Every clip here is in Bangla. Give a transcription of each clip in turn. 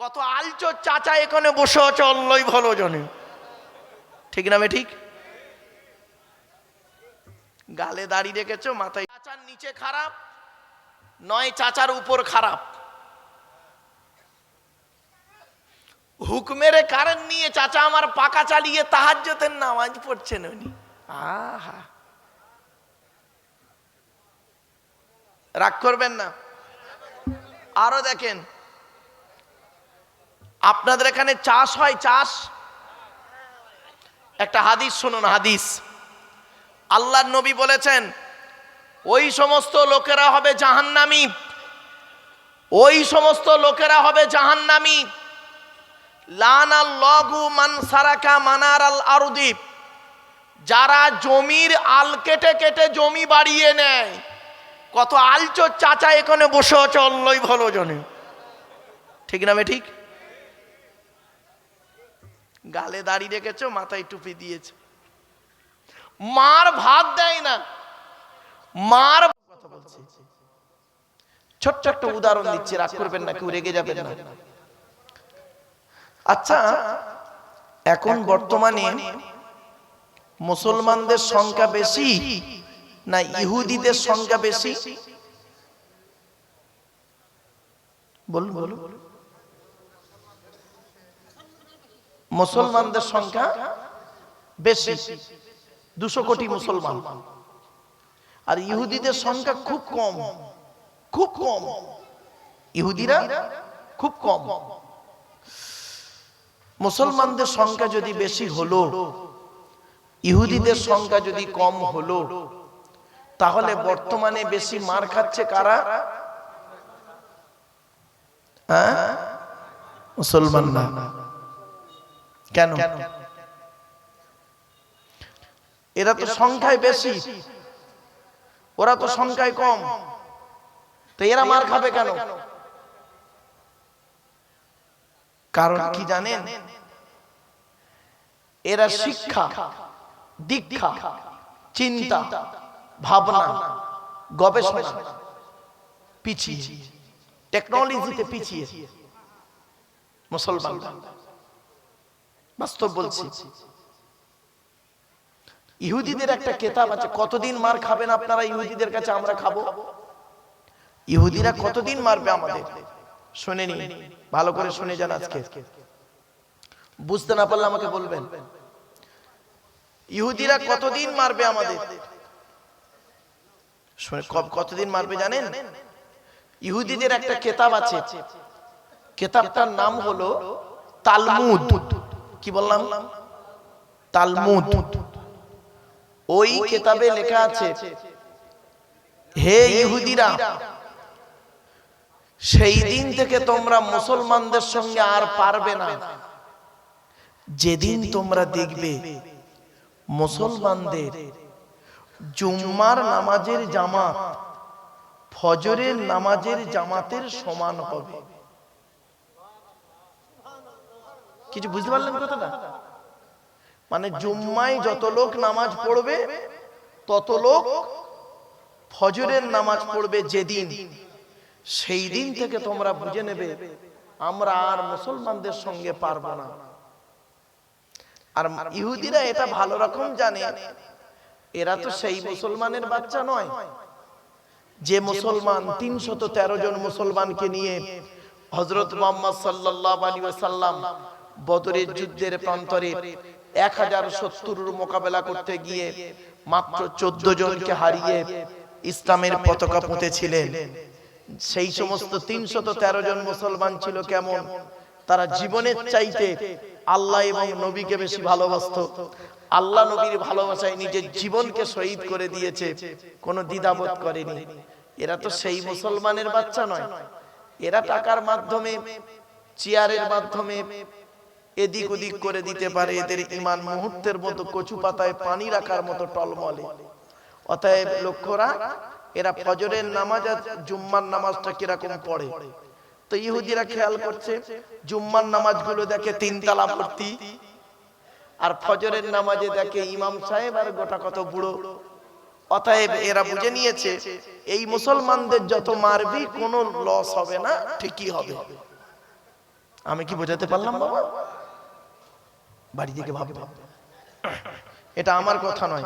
কত আলচো চাচা এখানে বসে আছে অল্লই ভালো জানে, ঠিক না বে ঠিক? গালে দাড়ি রেখেছো, মাথায় চাচার নিচে খারাপ নয়, চাচার উপর খারাপ। হুকমের কারণ নিয়ে চাচা আমার পাকা চালিয়ে তাহাজ্জুদের নামাজ পড়ছেন উনি। আহা, রাগ করবেন না। আরো দেখেন, আপনাদের এখানে চাষ হয়? চাষ একটা হাদিস শুনুন, হাদিস। আল্লাহর নবী বলেছেন ওই সমস্ত লোকেরা হবে জাহান্নামী, ওই সমস্ত লোকেরা হবে জাহান্নামী। লানাল্লাহু মান সারাকা মানারাল আরদি, যারা জমির আল কেটে কেটে জমি বাড়িয়ে নেয়। কত আলচো চাচা এখানে বসে আছে অল্লই ভালো জানে, ঠিক না বে ঠিক? গালে দাড়ি রেখেছো, মাথায় টুপি দিয়েছো, মার ভাত দেয় না, মার কথা বলছি। ছোট্ট একটা উদাহরণ দিচ্ছি, রাগ করবেন না, কেউ রেগে যাবেন না। আচ্ছা, এখন বর্তমানে মুসলমানদের সংখ্যা বেশি না ইহুদিদের সংখ্যা বেশি? বলুন বলুন। মুসলমানদের সংখ্যা বেশি, 200 কোটি মুসলমান। আর ইহুদিদের সংখ্যা খুব কম, খুব কম। ইহুদিরা খুব কম। মুসলমানদের সংখ্যা যদি বেশি হলো, ইহুদিদের সংখ্যা যদি কম হলো, তাহলে বর্তমানে বেশি মার খাচ্ছে কারা? হ্যাঁ, মুসলমান না। কেন? এরা তো সংখ্যায় বেশি, ওরা তো সংখ্যায় কম, তো এরা মার খাবে কেন? কারণ কি জানেন? এরা শিক্ষা, দীক্ষা, চিন্তা, ভাবনা, গবেষণা পিছিয়ে, টেকনোলজিতে পিছিয়ে মুসলমান। বাস্তব বলছি। ইহুদিদের একটা কিতাব আছে, কতদিন মার খাবেন আপনারা ইহুদিদের কাছে, আমরা খাবো। ইহুদিরা কতদিন মারবে আমাদের? শুনেনি, ভালো করে শুনে যান। আজকে বুঝতে না পারলে আমাকে বলবেন। ইহুদিরা কতদিন মারবে আমাদের? কতদিন মারবে জানেন? ইহুদিদের একটা কিতাব আছে, কিতাবটার নাম হলো তালমুদ। কি বললাম? তালমুদ। ওই কিতাবে লেখা আছে, হে ইহুদিরা, সেই দিন থেকে তোমরা মুসলমানদের সঙ্গে আর পারবে না যেদিন তোমরা দেখবে মুসলমানদের জুম্মার নামাজের জামাত ফজরের নামাজের জামাতের সমান হবে। কিছু বুঝতে পারলেন কথাটা? মানে জুম্মায় যত লোক নামাজ পড়বে তত লোক ফজরের নামাজ পড়বে যেদিন, সেই দিন থেকে তোমরা বুঝে নেবে আমরা আর মুসলমানদের সঙ্গে পারবো না। আর ইহুদিরা এটা ভালো রকম জানে, এরা তো সেই মুসলমানের বাচ্চা নয় যে মুসলমান 313 জন মুসলমানকে নিয়ে হযরত মুহাম্মদ সাল্লাল্লাহু আলাইহি ওয়াসাল্লাম বদরের যুদ্ধের প্রান্তরে 1070 মোকাবেলা করতে গিয়ে মাত্র 14 জনকে হারিয়ে ইসলামের পতাকা পুঁতেছিলেন। সেই সমস্ত 313 জন মুসলমান ছিল কেমন? তারা জীবনের চাইতে আল্লাহ এবং নবীকে বেশি ভালোবাসতো। আল্লাহ নবীর ভালোবাসায় নিজের জীবনকে শহীদ করে দিয়েছে, কোনো দ্বিধাবোধ করেনি। এরা তো সেই মুসলমানের বাচ্চা নয়। এরা টাকার মাধ্যমে, চেয়ারের মাধ্যমে এদিক ওদিক করে দিতে পারে। এদের ঈমান মুহূর্তের মতো কচু পাতায় পানি রাখার মতো টলমলে। অতএব লক্ষ্য রাখ, এরা ফজরের নামাজ আর জুম্মার নামাজটা কিরকম পড়ে। তো ইহুদিরা খেয়াল করছে, জুম্মার নামাজগুলো দেখে 3 তালা ভর্তি, আর ফজরের নামাজে দেখে ইমাম সাহেব আর গোটা কত বুড়ো। অতএব এরা বুঝে নিয়েছে এই মুসলমানদের যত মারবি কোনো লস হবে না, ঠিকই হবে। আমি কি বোঝাতে পারলাম বাবা? বাড়ি থেকে ভাববে এটা আমার কথা নয়,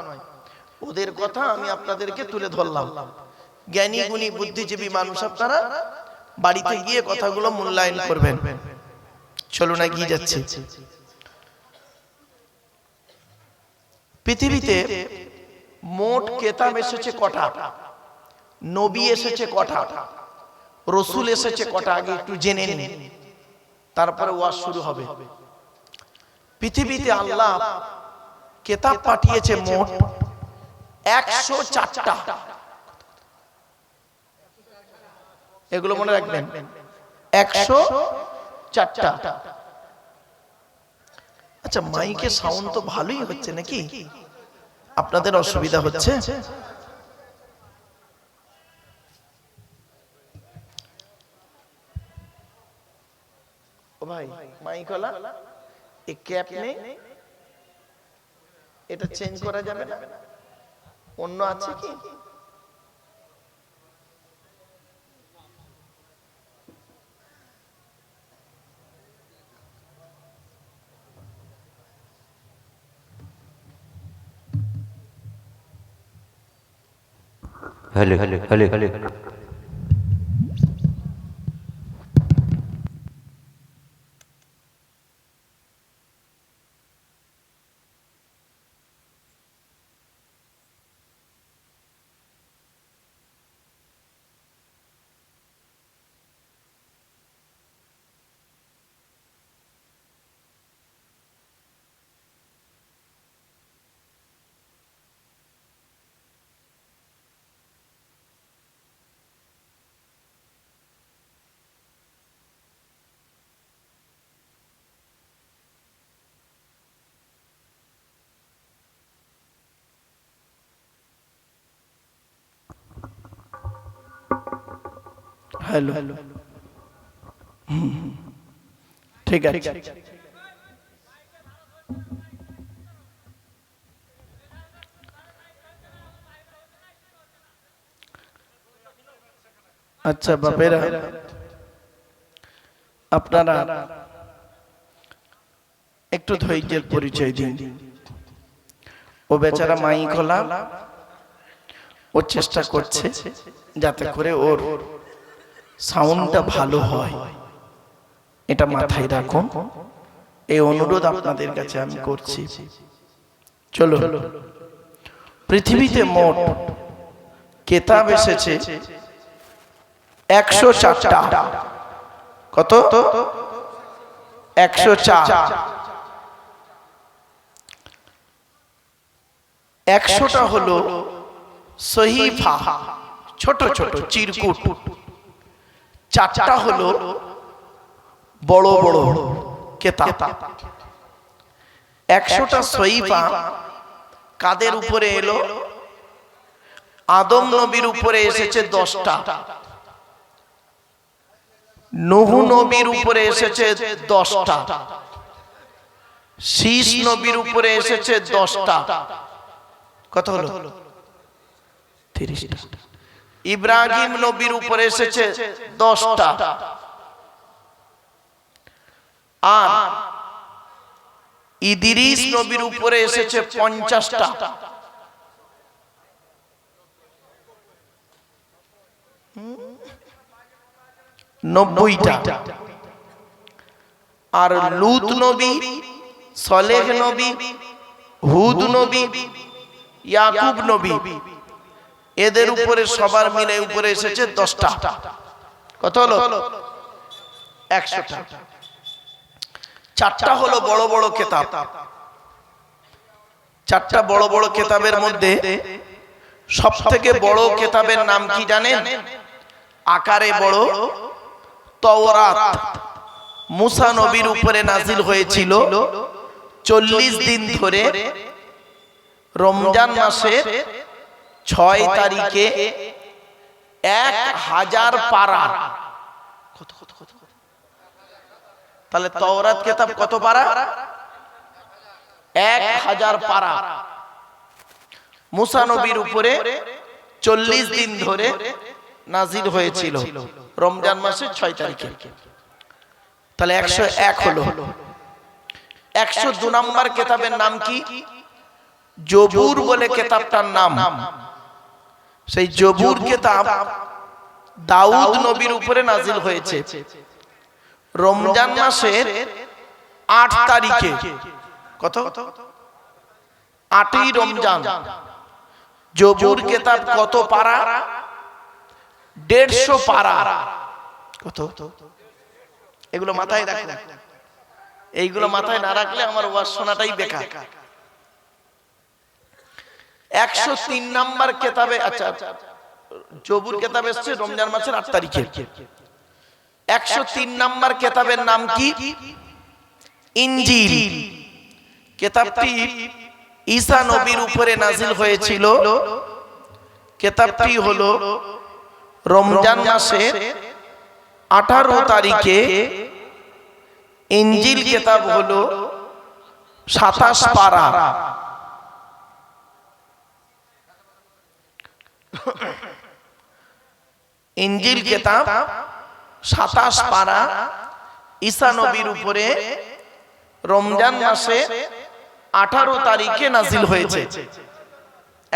ওদের কথা আমি আপনাদেরকে তুলে ধরলাম। জ্ঞানী গুণী বুদ্ধিজীবী মানুষ আপনারা বাড়িতে গিয়ে কথাগুলো মূল্যায়ন করবেন। চলুন এগিয়ে যাচ্ছে। পৃথিবীতে মোট কেতাব এসেছে কটা, নবী এসেছে কটা, রসুল এসেছে কটা, আগে একটু জেনে নিন, তারপরে ওয়াজ শুরু হবে। পৃথিবীতে আল্লাহ কেতাব পাঠিয়েছে মোট 104টা। এগুলো মনে রাখবেন, 104টা। আচ্ছা, মাইকে সাউন্ড তো ভালোই হচ্ছে নাকি? আপনাদের অসুবিধা হচ্ছে? ও ভাই, মাইকওয়ালা এই ক্যাপ নেই, এটা চেঞ্জ করা যাবে না? অন্য আছে কি? Hello hello hello hello hello ठीक है। अच्छा बापेरा, আপনারা একটু ধৈর্যের পরিচয় দিন। ও বেচারা মাই খোলা, ও চেষ্টা করছে যাতে করে ওর সাউন্ডটা ভালো হয়, এটা মাথায় রাখুন। এই অনুরোধ আপনাদের কাছে আমি করছি। চলো, পৃথিবীতে মোট কেতাব এসেছে 104টা। কত? 104। 100টা হলো সহিফা, ছোট ছোট চিরকুট। 4টা হলো বড় বড় কেতাব। 100টা সহিফা কাদের উপরে এলো? আদম নবীর উপরে এসেছে 10টা, নূহ নবীর উপরে এসেছে 10টা, শীষ নবীর উপরে এসেছে 10টা। কত হলো? 30টা। ইব্রাহিম নবীর উপরে এসেছে 10টা, আর ইদ্রিস নবীর উপরে এসেছে 50টা। নব্বইটা। আর লূত নবী, সলেহ নবী, হুদ নবী, ইয়াকুব নবী, এদের উপরে সবার মিলে উপরে এসেছে 10টা। কত হলো? 100টা। 4টা হলো বড় বড় কেতাব। 4টা বড় বড় কেতাবের মধ্যে সব থেকে বড় কেতাবের নাম কি জানেন? আকারে বড় তাওরাত। মুসা নবীর উপরে নাজিল হয়েছিল 40 দিন ধরে, রমজান মাসের 6 তারিখে 1000 পারা। কত কত কত? তাহলে তাওরাত কিতাব কত পারা? 1000 পারা। মুসা নবীর উপরে 40 দিন ধরে নাজিল হয়েছিল রমজান মাসের 6 তারিখে। তাহলে 101 হলো। 102 নম্বর কিতাবের নাম কি? জবুর বলে কিতাবটার নাম। সেই জবুর কিতাব দাউদ নবীর উপরে নাজিল হয়েছে রমজান মাসের 8 তারিখে। কত? 8ই রমজান। জবুর কিতাব কত পারা? 150 পারা। কত? এগুলো মাথায় রাখলে, এইগুলো মাথায় না রাখলে আমার ওয়াজ শোনাটাই বেকার। 103 নাম্বার কিতাবে, আচ্ছা জবুর কিতাব এসেছে রমজান মাসের 8 তারিখে। 103 নাম্বার কিতাবের নাম কি? ইনজিল। কিতাবটি ঈসা নবীর উপরে নাজিল হয়েছিল। কিতাবটি হলো রমজান মাসের 18 তারিখে। ইনজিল কিতাব হলো 27 পারা। ইনজিল কিতাব 27 পারা ঈসা নবীর উপরে রমজান মাসে 18 তারিখে নাজিল হয়েছে।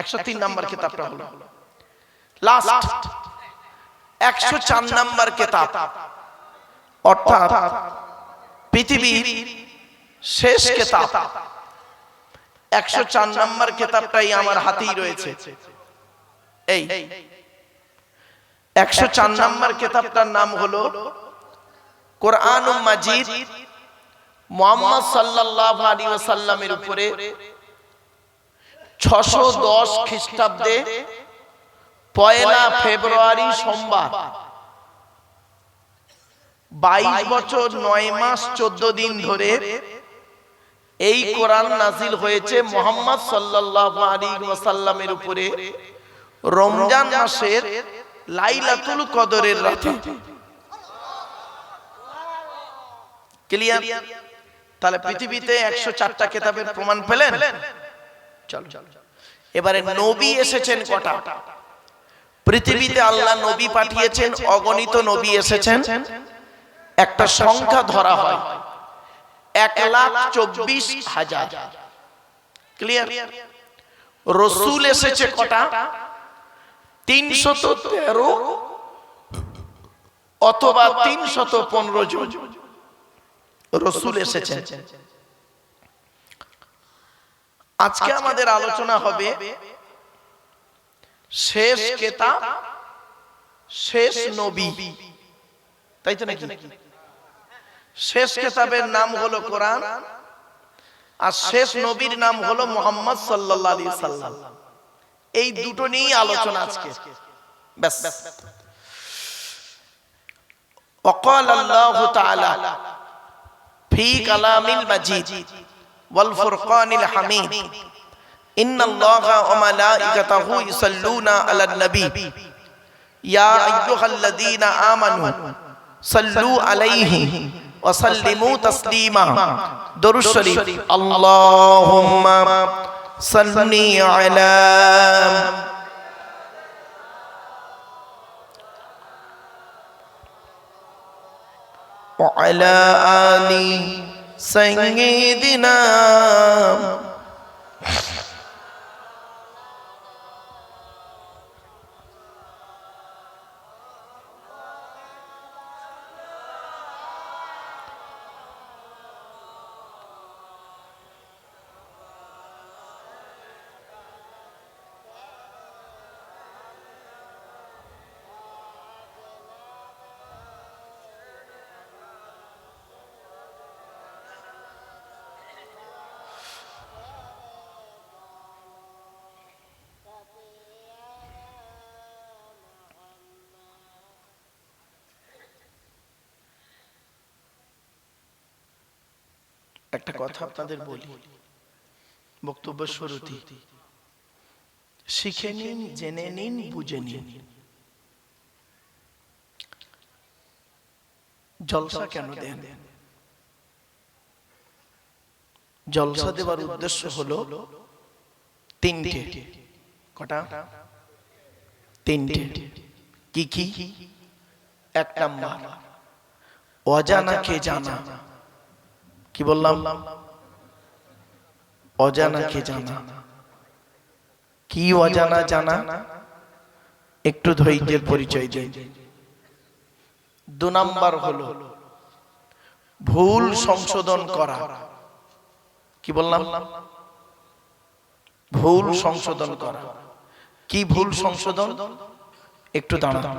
103 নাম্বার কিতাবটা হলো লাস্ট 104 নাম্বার কিতাব, অর্থাৎ পৃথিবীর শেষ কিতাব। 104 নাম্বার কিতাবটাই আমার হাতেই রয়েছে। এই 104 নাম্বার কিতাবটার নাম হলো কোরআনুল মাজিদ। মুহাম্মদ সাল্লাল্লাহু আলাইহি ওয়াসাল্লামের উপরে 610 খ্রিস্টাব্দে 1 ফেব্রুয়ারি সোমবার 22 বছর 9 মাস 14 দিন ধরে এই কোরআন নাজিল হয়েছে মুহাম্মদ সাল্লাল্লাহু আলাইহি ওয়াসাল্লামের উপরে রমজান মাসের লাইলাতুল কদরের রাতে। ক্লিয়ার? তাহলে পৃথিবীতে 104টা কিতাবের প্রমাণ পেলেন। চলো এবারে নবী এসেছেন কটা? পৃথিবীতে আল্লাহ নবী পাঠিয়েছেন, অগণিত নবী এসেছেন। একটা সংখ্যা ধরা হয় 1,24,000। ক্লিয়ার? রাসূল এসেছে কটা? 313 অথবা 315 জন রাসূল এসেছেন। আজকে আমাদের আলোচনা হবে শেষ কিতাব, শেষ নবী, তাই তো নাকি? শেষ কিতাবের নাম হলো কোরআন, আর শেষ নবীর নাম হলো মুহাম্মদ সাল্লাল্লাহু আলাইহি সাল্লাম। এই দুটো নিয়েই আলোচনা আজকে। ব্যাস। وقال الله تعالى في كلام المجيد والفرقان الحميد إن الله وملائكته يصلون على النبي يا أيها الذين آمنوا صلوا عليه وسلموا تسليما درود شريف اللهم صل على وعلى آل سيدنا একটা কথা আপনাদের বলি বক্তব্য শুরুতে, শিখে নিন, জেনে নিন, বুঝে নিন। জলসা কেন দেন? জলসা দেওয়ার উদ্দেশ্য হলো তিনটে। কটা? তিনটে। কি কি? এক নাম্বার অজানাকে জানা। কি বললাম? অজানাকে জানা। কি অজানা জানা? একটু ধৈর্যের পরিচয় দিই। 2 নাম্বার হলো ভুল সংশোধন করা। কি বললাম? ভুল সংশোধন করা। কি ভুল সংশোধন? একটু দাঁড়ান।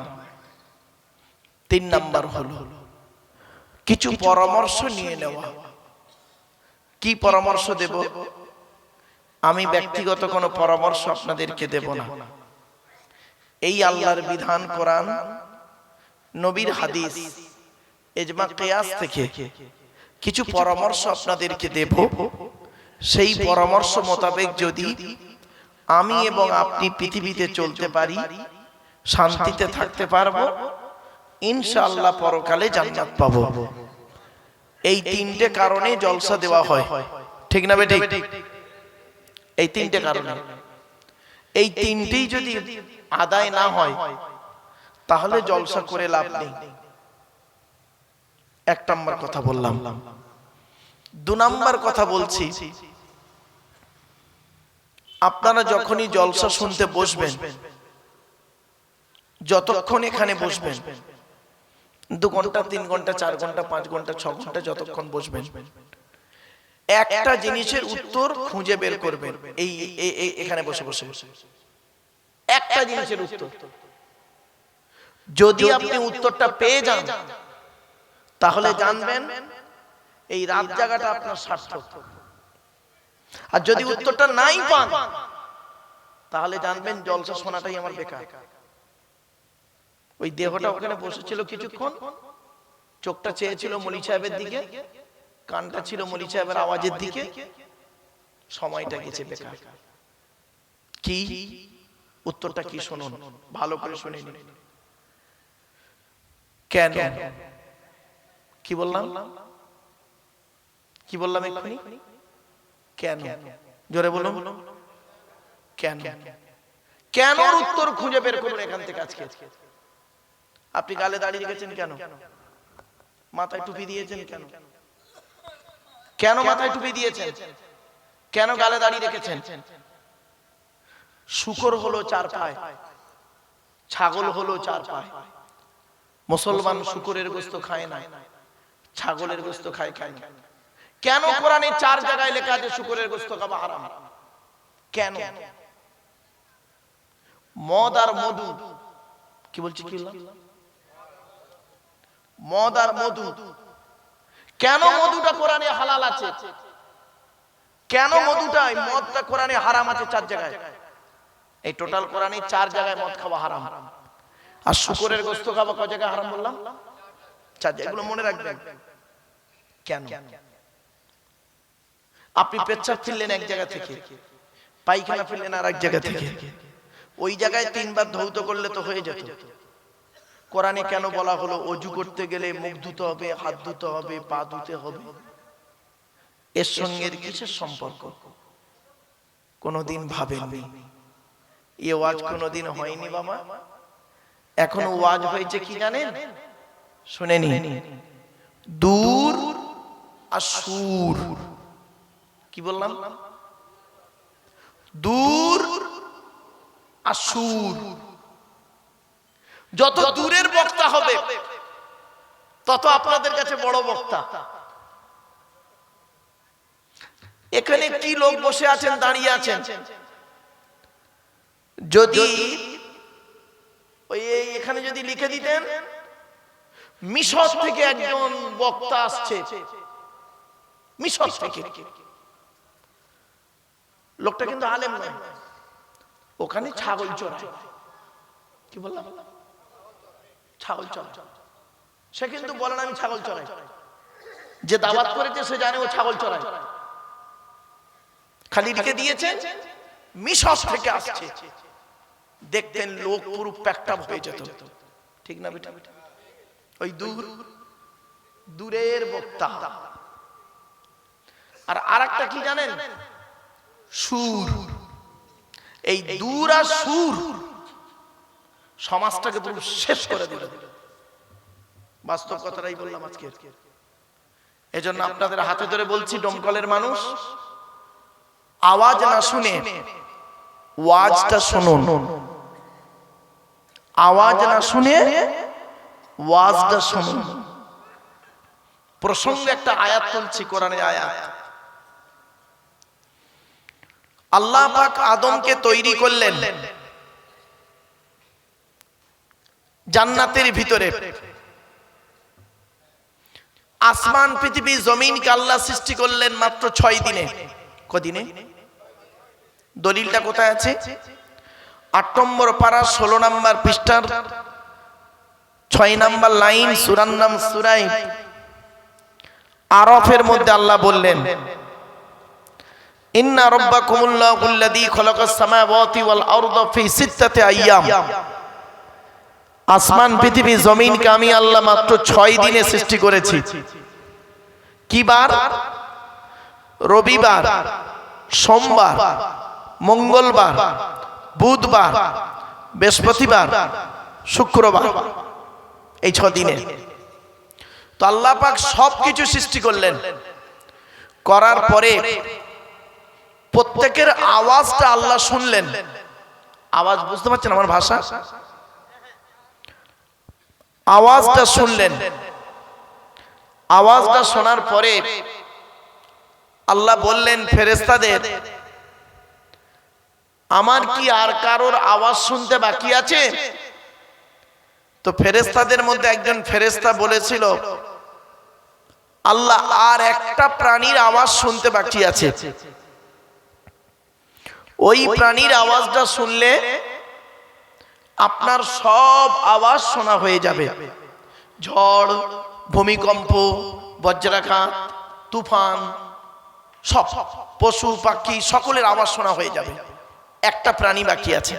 3 নাম্বার হলো কিছু পরামর্শ নিয়ে নেওয়া। কি পরামর্শ দেব? আমি ব্যক্তিগত কোনো পরামর্শ আপনাদেরকে দেব না। এই আল্লাহর বিধান, কোরআন, নবীর হাদিস, ইজমা কিয়াস থেকে কিছু পরামর্শ আপনাদেরকে দেব। সেই পরামর্শ মোতাবেক যদি আমি এবং আপনি পৃথিবীতে চলতে পারি, শান্তিতে থাকতে পারবো, ইনশাআল্লাহ পরকালে জান্নাত পাবো। এই 3টে কারণে জলসা দেওয়া হয়। ঠিক না বেঠিক? এই 3টে কারণে। এই 3টেই যদি আদায় না হয় তাহলে জলসা করে লাভ নেই। 1 নাম্বার কথা বললাম। 2 নাম্বার কথা বলছি, আপনারা যখনই জলসা শুনতে বসবেন, যতক্ষণ এখানে বসবেন, 2 ঘন্টা, 3 ঘন্টা, 4 ঘন্টা, 5 ঘন্টা, 6 ঘন্টা, যতক্ষণ বসবেন, একটা জিনিসের উত্তর খুঁজে বের করবেন। এই এখানে বসে বসে একটা জিনিসের উত্তর। যদি আপনি উত্তরটা পেয়ে যান তাহলে জানবেন এই রাত জাগাটা আপনার সার্থক। আর যদি উত্তরটা নাই পান তাহলে জানবেন জলসা শোনাটাই আমার বেকার। ওই দেহটা ওখানে বসেছিল কিছুক্ষণ, চোখটা চেয়েছিল মলি সাহেবের দিকে, কানটা ছিল মলি সাহেবের আওয়াজের দিকে, সময়টা গেছে বেকার। কি উত্তরটা কি শুনুন, ভালো করে শুনে নিন। কেন? কি বললাম? কি বললাম এক্ষুনি? কেন? জোরে বলুন। কেন? কেন উত্তর খুঁজে বের করুন এখান থেকে আজকে। আপনি গালে দাড়ি রেখেছেন কেন? মাথায় টুপি দিয়েছেন কেন? কেন মাথায় টুপি দিয়েছেন? কেন গালে দাড়ি রেখেছেন? শূকর হলো 4 পায়ে, ছাগল হলো 4 পায়ে। মুসলমান শূকরের গোশত খায় না, ছাগলের গোশত খায় কেন? কেন কোরআনে 4 জায়গায় লেখা আছে শূকরের গোশত খাওয়া হারাম? কেন? মদ আর মধু, কি বলছি, কি বললাম? মদ আর মধু, কেন মধুটা কোরআনে হালাল আছে? কেন মধুটা, মদটা কোরআনে হারাম আছে 4 জায়গায়? এই টোটাল কোরআনে 4 জায়গায় মদ খাওয়া হারাম। আর শূকরের গোশত খাওয়া কয় জায়গায় হারাম বললাম? 4 জায়গায়। এগুলো মনে রাখবেন। কেন? আপনি পেচ্ছাপ ফেললেন এক জায়গা থেকে, পায়খানা ফেললেন আর এক জায়গা থেকে, ওই জায়গায় 3 বার ধৌত করলে তো হয়ে যেত। কোরআনে কেন বলা হলো ওযু করতে গেলে মুখ ধুতে হবে, হাত ধুতে হবে, পা ধুতে হবে? এর সঙ্গে কিসের সম্পর্ক? কোনদিন ভাবেননি? এ ওয়াজ কোনদিন হয়নি বাবা। এখন ওয়াজ হয়েছে কি জানেন? শুনেনি? দূর আর সুর। কি বললাম? দূর আর সুর। যত দূরের বক্তা হবে তত আপনাদের কাছে বড় বক্তা। এখানে কি লোক বসে আছেন, দাঁড়িয়ে আছেন, যদি ওই এখানে যদি লিখে দিতেন মিশর থেকে একজন বক্তা আসছে, মিশর থেকে, লোকটা কিন্তু আলেম নয়, ওখানে ছাগল চড়ায়। কি বললাম? ছাগল চড়ায়। সে কিন্তু বলে না আমি ছাগল চড়াই। যে দাওয়াত করেছে সে জানে ও ছাগল চড়ায়। খালি লিখে দিয়েছেন মিশর থেকে আসছে। দেখতেন লোক পুরো প্যাকটা হয়ে যেত। ঠিক না বেটা? ওই দূরের বক্তা। আর আরেকটা কি জানেন? সুর। এই দূর আর সুর সমাজটাকে পুরো শেষ করে দিল। বাস্তব কথাটাই বললাম আজকে। এজন্য আপনাদের হাতে ধরে বলছি, দমকলের মানুষ, আওয়াজ না শুনে ওয়াজটা শুনুন। আওয়াজ না শুনে ওয়াজটা শুনুন। প্রসঙ্গে একটা আয়াত তুলছি, কোরআনের আয়াত। আল্লাহ পাক আদমকে তৈরি করলেন জান্নাতের ভিতরে। আসমান, পৃথিবী, জমিনকে আল্লাহ সৃষ্টি করলেন মাত্র 6 দিনে। কদিনে? দলিলটা কোথায় আছে? 8 নম্বর পারা 16 নম্বর পৃষ্ঠার 6 নম্বর লাইন, সূরার নাম সূরা আরাফের মধ্যে আল্লাহ বললেন, ইন্না রাব্বাকুমুল্লাহুল্লাযী খালাকাস সামাওয়াতি ওয়াল আরদা ফি সিত্তাতি আইয়াম। আসমান, পৃথিবী, জমিনকে আমি আল্লাহ মাত্র 6 দিনে সৃষ্টি করেছি। কি বার? রবিবার, সোমবার, মঙ্গলবার, বুধবার, বৃহস্পতিবার, শুক্রবার, এই 6 দিনে। তো আল্লাহ পাক সবকিছু সৃষ্টি করলেন। করার পরে প্রত্যেকের আওয়াজটা আল্লাহ শুনলেন। আওয়াজ বুঝতে পারছেন আমার ভাষা? আওয়াজটা শুনলেন। আওয়াজটা শোনার পরে আল্লাহ বললেন ফেরেশতাদের, আমার কি আর কারোর আওয়াজ শুনতে বাকি আছে? তো ফেরেশতাদের মধ্যে একজন ফেরেশতা বলেছিল, আল্লাহ, আর একটা প্রাণীর আওয়াজ শুনতে বাকি আছে। ওই প্রাণীর আওয়াজটা শুনলে আপনার সব আওয়াজ শোনা হয়ে যাবে। ঝড়, ভূমিকম্প, বজ্রাঘাত, তুফান, সব পশু পাখি সকলের আওয়াজ শোনা হয়ে যাবে। একটা প্রাণী বাকি আছে।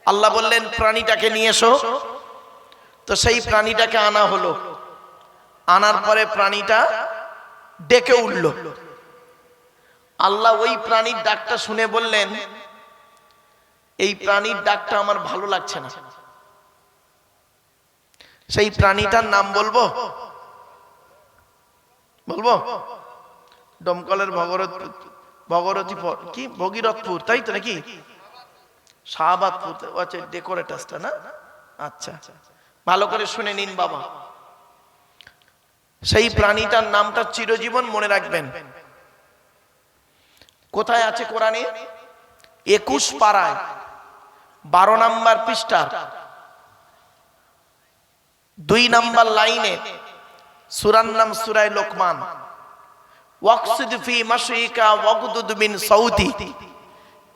আল্লাহ বললেন, প্রাণীটাকে নিয়ে এসো। তো সেই প্রাণীটাকে আনা হলো। আনার পরে প্রাণীটা ডেকে উঠল। আল্লাহ ওই প্রাণীর ডাকটা শুনে বললেন, এই প্রাণীর ডাকটা আমার ভালো লাগছে না। সেই প্রাণীটার নাম বলবো? বলবো? দমকলের ভগীরথপুর, কি ভগীরথপুর, তাই তো নাকি? শাহবাদপুর, আচ্ছা, ডেকোরেটাসটা না? আচ্ছা, ভালো করে শুনে নিন বাবা। সেই প্রাণীটার নামটা চিরজীবন মনে রাখবেন। কোথায় আছে কোরআনে? 21 পারায় 12 নম্বর পৃষ্ঠা 2 নম্বর লাইনে, সূরার নাম সূরা লোকমান। ওয়াকসিদ ফি মাশিকা ওয়াগদুদ মিন সাউতি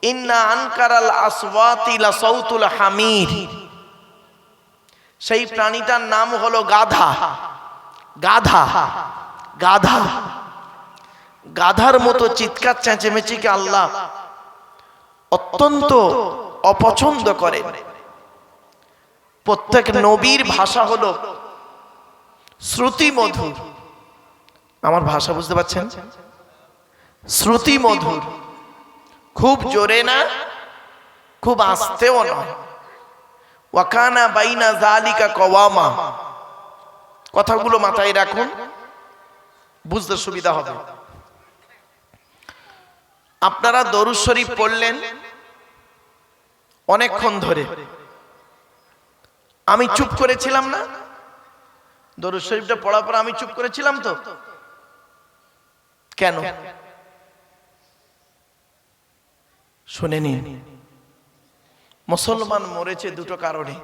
ইন্না আনকারাল আসওয়াতি লা সাউতুল হামির। সেই প্রাণীটার নাম হলো গাধা। গাধা, গাধা, গাধার মতো চিৎকার চেঁচেমেচিকে আল্লাহ অত্যন্ত অপছন্দ করেন। প্রত্যেক নবীর ভাষা হলো শ্রুতি মধুর। আমার ভাষা বুঝতে পারছেন? শ্রুতি মধুর, খুব জোরে না, খুব আস্তেও নয়। ওয়াকানা বাইনা যালিকা কওয়ামা। কথাগুলো মাথায় রাখুন, বুঝতে সুবিধা হবে। আপনারা দরুদ শরীফ পড়লেন অনেকক্ষণ ধরে, আমি চুপ করেছিলাম না? দরুদ শরীফটা পড়ার পর আমি চুপ করেছিলাম তো? কেন? শুনে নিন। মুসলমান মরেছে দুটো কারণে,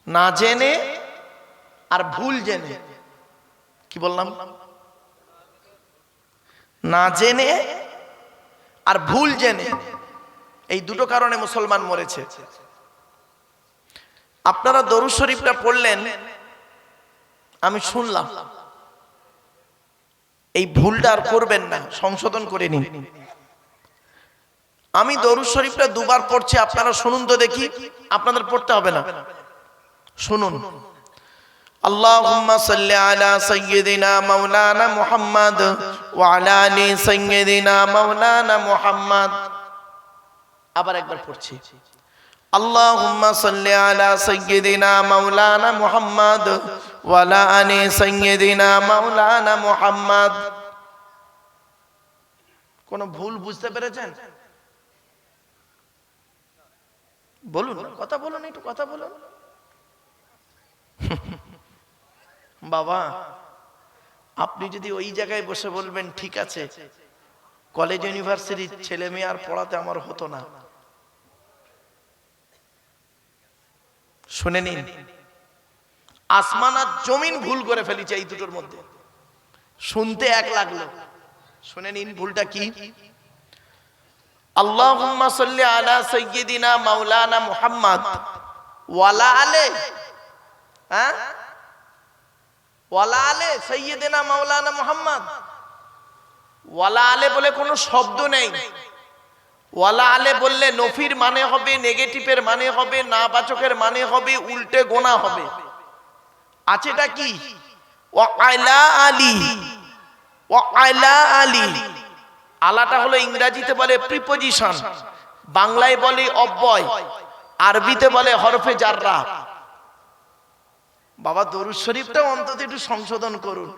না জেনে আর ভুল জেনে। কি বললাম? না জেনে আর ভুল জেনে, এই দুটো কারণে মুসলমান মরেছে। আপনারা দরুদ শরীফটা পড়লেন, আমি শুনলাম। এই ভুলটা আর করবেন না, সংশোধন করে নিন। আমি দরুদ শরীফটা 2 বার পড়ছি, আপনারা শুনুন তো দেখি। আপনাদের পড়তে হবে না, শুনুন। আল্লাহুম্মা সাল্লি আলা সাইয়্যিদিনা মাওলানা মুহাম্মদ ওয়া আলা আলি সাইয়্যিদিনা মাওলানা মুহাম্মদ। আবার একবার পড়ছি। আল্লাহুম্মা সাল্লি আলা সাইয়্যিদিনা মাওলানা মুহাম্মদ ওয়া আলা আলি সাইয়্যিদিনা মাওলানা মুহাম্মদ। কোন ভুল বুঝতে পেরেছেন? বলুন, কথা বলুন, একটু কথা বলুন। বাবা, আপনি যদি ওই জায়গায় বসে বলবেন ঠিক আছে, কলেজ ইউনিভার্সিটির ছেলে মেয়ে আর পড়াতে আমার হতো না। শুনে নিন, আসমান আর জমিন ভুল করে ফেলেছে এই দুটোর মধ্যে। শুনতে এক লাগলো, শুনে নিন ভুলটা কি। আল্লাহুম্মা সাল্লি আলা সাইয়্যিদিনা মাওলানা মুহাম্মদ ওয়ালা আলে, হ্যাঁ, ওয়ালা আলে সাইয়্যিদিনা মাওলানা মুহাম্মদ। ওয়ালা আলে বলে কোনো শব্দ নেই। ওয়ালা আলে বললে নফির মানে হবে, নেগেটিভের মানে হবে, নাবাচকের মানে হবে, উল্টে গোনা হবে। আছেটা কি? ওয়া আলা আলী, ওয়া আলা আলী। আলাটা হলো ইংরেজিতে বলে প্রিপজিশন, বাংলায় বলে অব্যয়, আরবিতে বলে হরফে জাররা। বাবা, দরুদ শরীফটা অন্তত একটু সংশোধন করুন।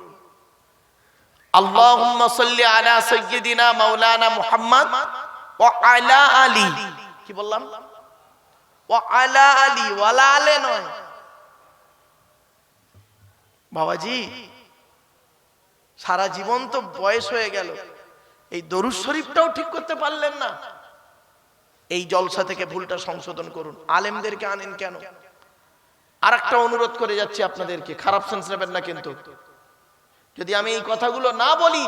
আল্লাহুম্মা সাল্লি আলা সাইয়্যিদিনা মাওলানা মুহাম্মদ ওয়া আলা আলী। কি বললাম? ওয়া আলা আলী, ওয়ালা আলে নয়। বাবাজি, সারা জীবন তো বয়স হয়ে গেল, এই দরুদ শরীফটাও ঠিক করতে পারলেন না। এই জলসা থেকে ভুলটা সংশোধন করুন। আলেমদেরকে আনেন কেন? আর একটা অনুরোধ করে যাচ্ছি আপনাদেরকে, খারাপ সেন্স নেবেন না কিন্তু। যদি আমি এই কথাগুলো না বলি,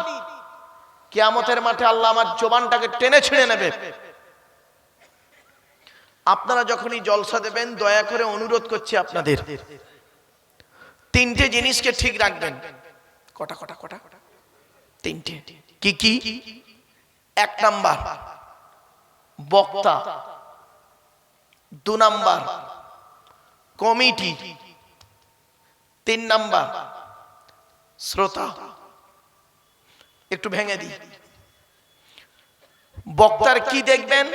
কিয়ামতের মাঠে আল্লাহ আমার জবানটাকে টেনে ছিঁড়ে নেবে। আপনারা যখনই জলসা দেবেন, দয়া করে অনুরোধ করছি আপনাদের, তিনটে জিনিসকে ঠিক রাখবেন। কটা কটা কটা? তিনটে। কি কি? এক নাম্বার বক্তা, দু নাম্বার কমিটি, তিন নাম্বার শ্রোতা। একটু ভেঙে দিই। বক্তার কি দেখবেন?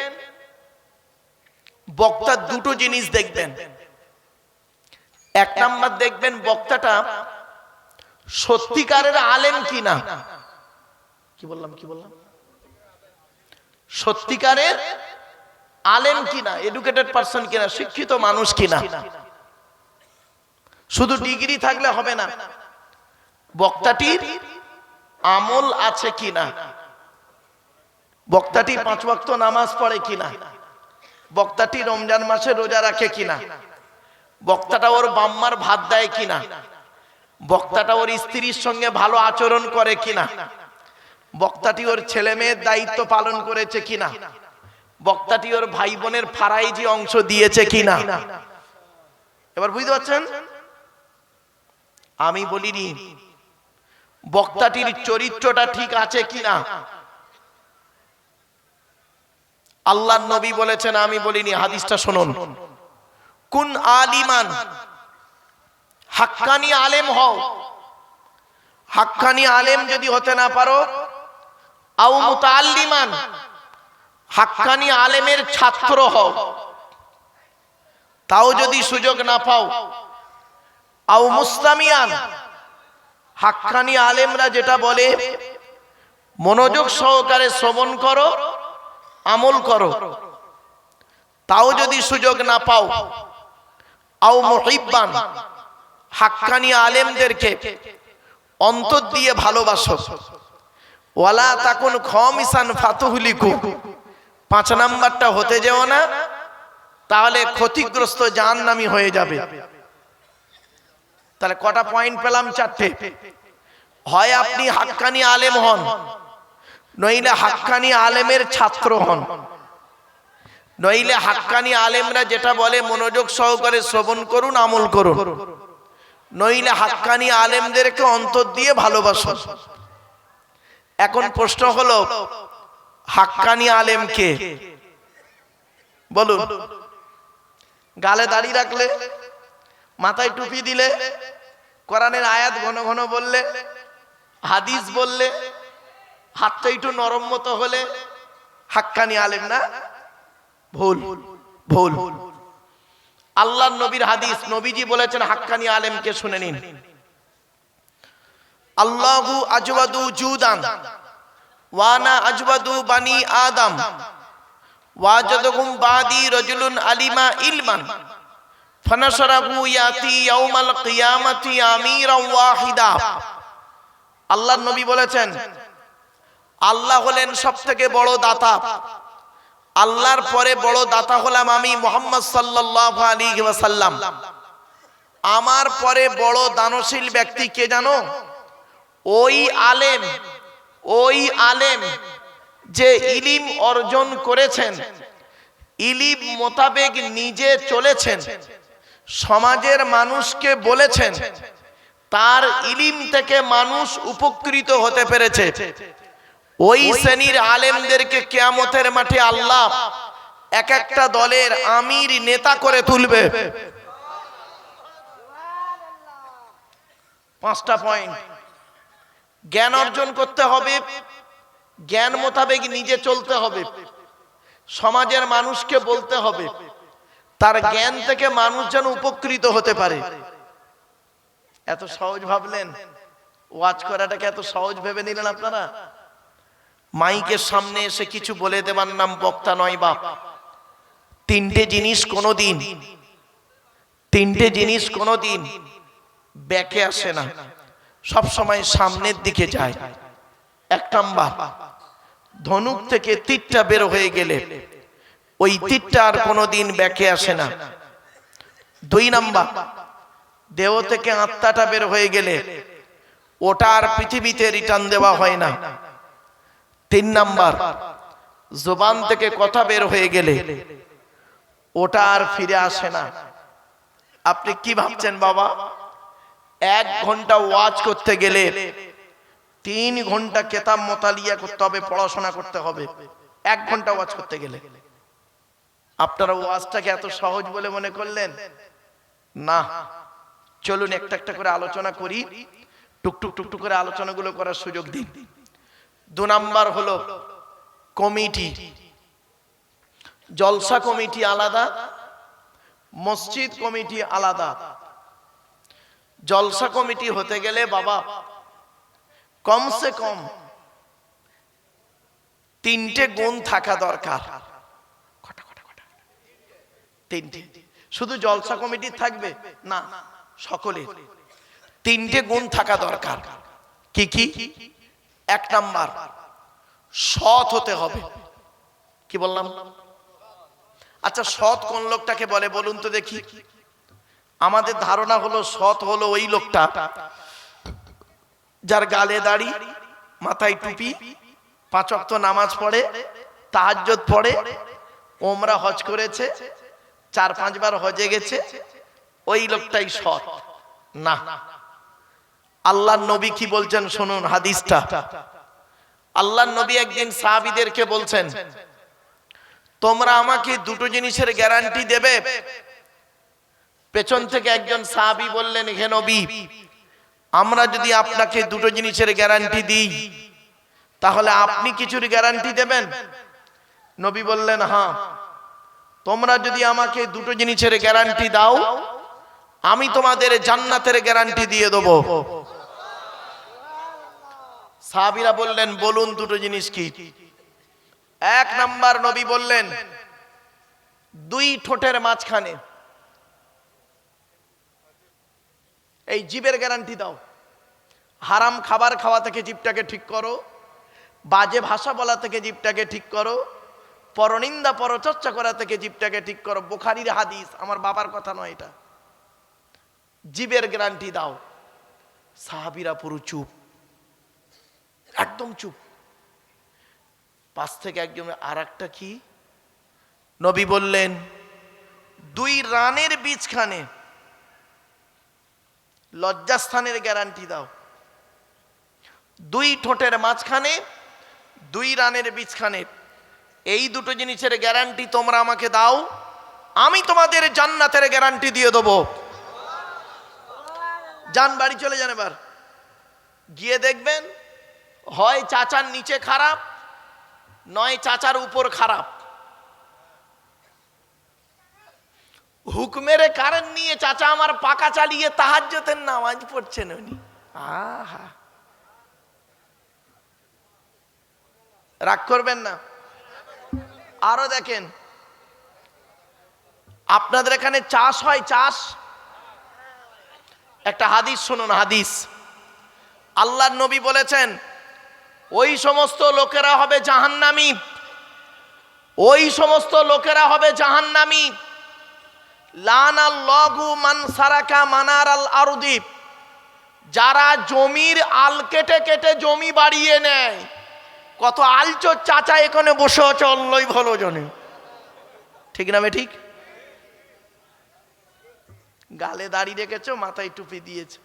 বক্তার দুটো জিনিস দেখবেন। এক নাম্বার দেখবেন বক্তাটা সত্যিকারের আলেম কিনা। কি বললাম? সত্যিকারের আলেম কিনা, এডুকেটেড পারসন কিনা, শিক্ষিত মানুষ কিনা। শুধু ডিগ্রি থাকলে হবে না, বক্তাটির আমল আছে কিনা, বক্তাটি 5 ওয়াক্ত নামাজ পড়ে কিনা, বক্তাটি রমজান মাসে রোজা রাখে কিনা, বক্তাটা ওর বাম্মার ভাত দেয় কিনা, বক্তাটা ওর স্ত্রীর সঙ্গে ভালো আচরণ করে কিনা, বক্তাটি ওর ছেলে মেয়ের দায়িত্ব পালন করেছে কিনা, বক্তাটি ওর ভাই বোনের ফারাইজি অংশ দিয়েছে কিনা। এবার বুঝতে পারছেন? আমি বলিনি বক্তাটির চরিত্রটা ঠিক আছে কিনা। আল্লাহর নবী বলেছেন, আমি বলিনি, হাদিসটা শুনুন। কুন আলিমান, হাক্কানি আলেম হও। হাক্কানি আলেম যদি হতে না পারো, আও মুতাআল্লিমান, হাক্কানি আলেমের ছাত্র হও। তাও যদি সুযোগ না পাও, আও মুস্তামিয়ান, হাক্কানি আলেমরা যেটা বলে মনোযোগ সহকারে শ্রবণ করো, আমল করো। তাও যদি সুযোগ না পাও, আও মুহিব্বান, হাক্কানি আলেমদেরকে অন্তর দিয়ে ভালোবাসো। ওয়ালা তাকুন খামিসান ফাতুহলিকু, 5 নাম্বারটা হতে যেও না, তাহলে ক্ষতিগ্রস্ত জাহান্নামী হয়ে যাবে। তাহলে কটা পয়েন্ট পেলাম? 4টে। হয় আপনি হাক্কানি আলেম হন, নইলে হাক্কানি আলেমের ছাত্র হন, নইলে হাক্কানি আলেমরা যেটা বলে মনোযোগ সহকারে শ্রবণ করুন, আমল করুন, নইলে হাক্কানি আলেমদেরকে অন্তর দিয়ে ভালোবাসুন। এখন প্রশ্ন হলো, হাক্কানি আলেম কে? বলুন। গালে দাড়ি রাখলে, মাথায় টুপি দিলে, কোরআনের আয়াত ঘন ঘন বললে, হাদিস বললে, হাতটা একটু নরম মতো হলে হাক্কানি আলেম না? ভুল, ভুল। আল্লাহর নবীর হাদিস, নবীজি বলেছেন হাক্কানি আলেমকে শুনে নিন। আল্লাহু আজওয়াদু জুদান ওয়ানা আজওয়াদু বানি আদম ওয়াজাদহুম বাদি রাজুলুন আলিমা ইলমান ফানাশরাহু ইয়াতি ইয়াউমাল কিয়ামাতি আমিরান ওয়াহিদা। আল্লাহর নবী বলেছেন আল্লাহ হলেন সবথেকে বড় দাতা, আল্লাহর পরে বড় দাতা হলাম আমি মুহাম্মদ সাল্লাল্লাহু আলাইহি ওয়াসাল্লাম। আমার পরে বড় দানশীল ব্যক্তি কে জানো? ওই আলেম যে ইলিম অর্জন করেছেন, ইলিম মোতাবেক নিজে চলেছেন, সমাজের মানুষকে বলেছেন, তার ইলিম থেকে মানুষ উপকৃত হতে পেরেছে। ওই শ্রেণীর আলেমদেরকে কিয়ামতের মাঠে আল্লাহ এক একটা দলের আমির নেতা করে তুলবে। 5টা পয়েন্ট। জ্ঞান অর্জন করতে হবে, জ্ঞান মোতাবেক নিজে চলতে হবে, সমাজের মানুষকে বলতে হবে, তার জ্ঞান থেকে মানুষ যেন উপকৃত হতে পারে। এত সহজ ভাবলেন? ওয়াজ করাটাকে এত সহজ ভেবে নিলেন আপনারা? মাইকের সামনে এসে কিছু বলে দেবার নাম বক্তা নয় বাপ। তিনটে জিনিস কোনোদিন ব্যাকে আসে না, সব সময় সামনের দিকে যায়। 1 নাম্বার, ধনুক থেকে তীরটা বের হয়ে গেলে ওই তীরটা আর কোনোদিন ব্যাকে আসে না। 2 নাম্বার, দেহ থেকে আত্মাটা বের হয়ে গেলে ওটা আর পৃথিবীতে রিটার্ন দেওয়া হয় না। 3 নাম্বার, জবান থেকে কথা বের হয়ে গেলে ওটা আর ফিরে আসে না। আপনি কি ভাবছেন বাবা? 1 ঘন্টা ওয়াজ করতে গেলে 3 ঘন্টা কিতাব মোতালিয়া করতে হবে, পড়াশোনা করতে হবে। 1 ঘন্টা ওয়াজ করতে গেলে আপনারা ওয়াজটাকে এত সহজ বলে মনে করলেন? না, চলুন একটা একটা করে আলোচনা করি, টুকটুক করে আলোচনাগুলো করার সুযোগ দিন। 2 নাম্বার হলো কমিটি। জলসা কমিটি আলাদা, মসজিদ কমিটি আলাদা। জলসা কমিটি হতে গেলে বাবা কমসে কম 3টে গুণ থাকা দরকার। 3টে। শুধু জলসা কমিটি থাকবে না, সকলে 3টে গুণ থাকা দরকার। কি কি? 1 নাম্বার, সৎ হতে হবে। কি বললাম? আচ্ছা, সৎ কোন লোকটাকে বলে বলুন তো দেখি? আমাদের ধারণা হলো সৎ হলো ওই লোকটা যার গালে দাড়ি, মাথায় টুপি, 5 ওয়াক্ত নামাজ পড়ে, তাহাজ্জুদ পড়ে, ওমরা হজ করেছে, 4-5 বার হজে গেছে, ওই লোকটাই সৎ না। আল্লাহর নবী কি বলছেন শুনুন হাদিসটা। আল্লাহর নবী একদিন সাহাবীদেরকে বলছেন, তোমরা আমাকে 2টো জিনিসের গ্যারান্টি দেবে? পেছন থেকে একজন সাহাবী বললেন, হে নবী, আমরা যদি আপনাকে 2টো জিনিসের গ্যারান্টি দিই তাহলে আপনি কিছুর গ্যারান্টি দেবেন? নবী বললেন, হ্যাঁ, তোমরা যদি আমাকে 2টো জিনিসের গ্যারান্টি দাও আমি তোমাদের জান্নাতের গ্যারান্টি দিয়ে দেব। সাহাবীরা বললেন, বলুন 2টো জিনিস কি? 1 নাম্বার, নবী বললেন 2 ঠোঁটের মাঝখানে এই জিভের গ্যারান্টি দাও। হারাম খাবার খাওয়া থেকে জিভটাকে ঠিক করো, বাজে ভাষা বলা থেকে জিভটাকে ঠিক করো, পরনিন্দা পরচর্চা করা থেকে জিভটাকে ঠিক করো। বুখারীর হাদিস, আমার বাবার কথা নয় এটা। জিভের গ্যারান্টি দাও। সাহাবীরা পুরো চুপ, একদম চুপ। পাশ থেকে একজন আরেকটা কি? নবী বললেন 2 রানের বীজখানে লজ্জাস্থানের গ্যারান্টি দাও। 2 ঠোঁটের মাঝখানে 2 রানের বীজখানে এই 2টো জিনিসের গ্যারান্টি তোমরা আমাকে দাও, আমি তোমাদের জান্নাতের গ্যারান্টি দিয়ে দেবো। যান বাড়ি চলে যান। এবার গিয়ে দেখবেন হয় চাচার নিচে খারাপ, নয় চাচার উপর খারাপ। হুকমের কারেন্ট নিয়ে চাচা আমার পাকা চালিয়ে তাহাজ্জুদের নামাজ পড়ছেন উনি। আহা, রাগ করবেন না। আরো দেখেন, আপনাদের এখানে চাষ হয়? চাষ একটা হাদিস শুনুন, হাদিস। আল্লাহর নবী বলেছেন ওই সমস্ত লোকেরা হবে জাহান্নামী, ওই সমস্ত লোকেরা হবে জাহান্নামী। লানাল্লাহু মান সারাকা মানারাল আরদি, যারা জমির আল কেটে কেটে জমি বাড়িয়ে নেয়। কত আলচোর চাচা এখানে বসে আছে, অল্লই ভালো জানে, ঠিক না বে ঠিক? গালে দাড়ি রেখেছো, মাথায় টুপি দিয়েছে,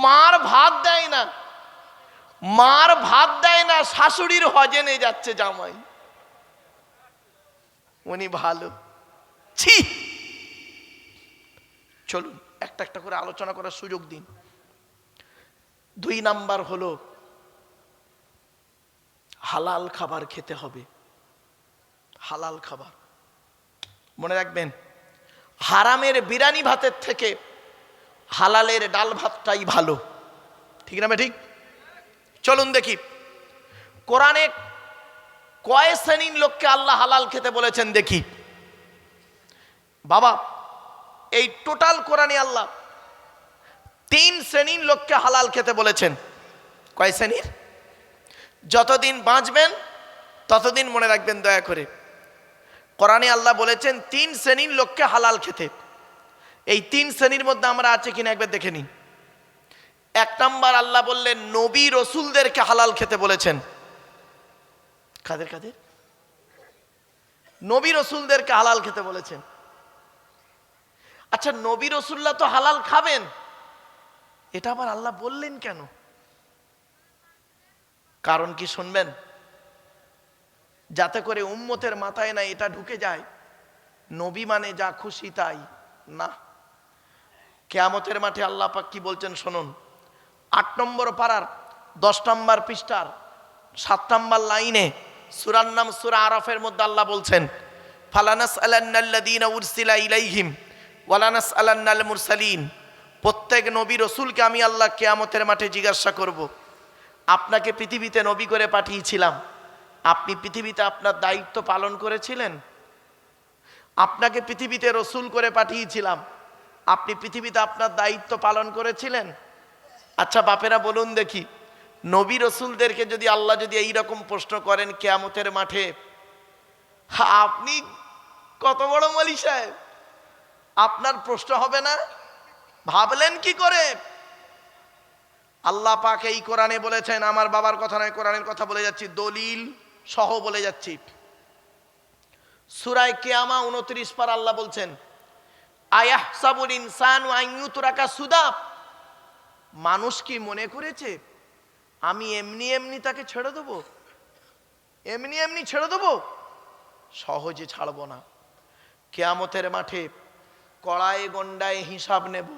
মার ভাত দেয় না, মার ভাত দেয় না, শাশুড়ির হজে নিয়ে যাচ্ছে জামাই, উনি ভালো। ছি! চলুন একটা একটা করে আলোচনা করার সুযোগ দিন। 2 নাম্বার হলো হালাল খাবার খেতে হবে। হালাল খাবার মনে রাখবেন, হারামের বিরিয়ানি ভাতের থেকে হালালের ডাল ভাতটাই ভালো, ঠিক না ঠিক? চলুন দেখি কোরআনে কয় শ্রেণীর লোককে আল্লাহ হালাল খেতে বলেছেন দেখি। বাবা, এই টোটাল কোরআনে আল্লাহ 3 শ্রেণীর লোককে হালাল খেতে বলেছেন। কয় শ্রেণীর? যতদিন বাঁচবেন ততদিন মনে রাখবেন দয়া করে, কোরআনে আল্লাহ বলেছেন 3 শ্রেণীর লোককে হালাল খেতে। এই 3 শ্রেণীর মধ্যে আমরা আছে কিনা একবার দেখে নিন। 1 নাম্বার আল্লাহ বললেন নবী রসুলদেরকে হালাল খেতে বলেছেন। কাদের কাদের? নবী রসুলদেরকে হালাল খেতে বলেছেন। আচ্ছা, নবী রসুল্লাহ তো হালাল খাবেন, এটা আবার আল্লাহ বললেন কেন? কারণ কি শুনবেন, যাতে করে উম্মতের মাথায় না এটা ঢুকে যায় নবী মানে যা খুশি তাই না। কিয়ামতের মাঠে আল্লাহ পাক কি বলছেন শুনুন। 8 নম্বর পারার 10 নম্বর পৃষ্ঠার 7 নম্বর লাইনে, সূরার নাম সূরা আরাফের মধ্যে আল্লাহ বলছেন ফালানাসআলান্নাল্লাযীনা উরসিলা ইলাইহিম ওয়ালানাসআলান্নাল মুরসালিন। প্রত্যেক নবী রসুলকে আমি আল্লাহ কিয়ামতের মাঠে জিজ্ঞাসা করব, আপনাকে পৃথিবীতে নবী করে পাঠিয়েছিলাম, আপনি পৃথিবীতে আপনার দায়িত্ব পালন করেছিলেন? আপনাকে পৃথিবীতে রসুল করে পাঠিয়েছিলাম, আপনি পৃথিবীতে আপনার দায়িত্ব পালন করেছিলেন? আচ্ছা বাপেরা বলুন দেখি, নবী রসুলদেরকে যদি আল্লাহ যদি এইরকম প্রশ্ন করেন কিয়ামতের মাঠে, আপনি কত বড় মলি সাহেব, আপনার প্রশ্ন হবে না? ভাবলেন কি করে? আল্লাহ পাক এই কোরআনে বলেছেন, আমার বাবার কথা নয়, কোরআনের কথা বলে যাচ্ছি, দলিল সহ বলে যাচ্ছি। সূরা কিয়ামা 29 পারা আল্লাহ বলছেন আয়াহসাবুল ইনসানু আন ইউতরাকা সুদা। মানুষ কি মনে করেছে আমি এমনি এমনি তাকে ছেড়ে দেবো? এমনি এমনি ছেড়ে দেবো? সহজে ছাড়বো না। কিয়ামতের মাঠে কড়ায় গন্ডায় হিসাব নেব,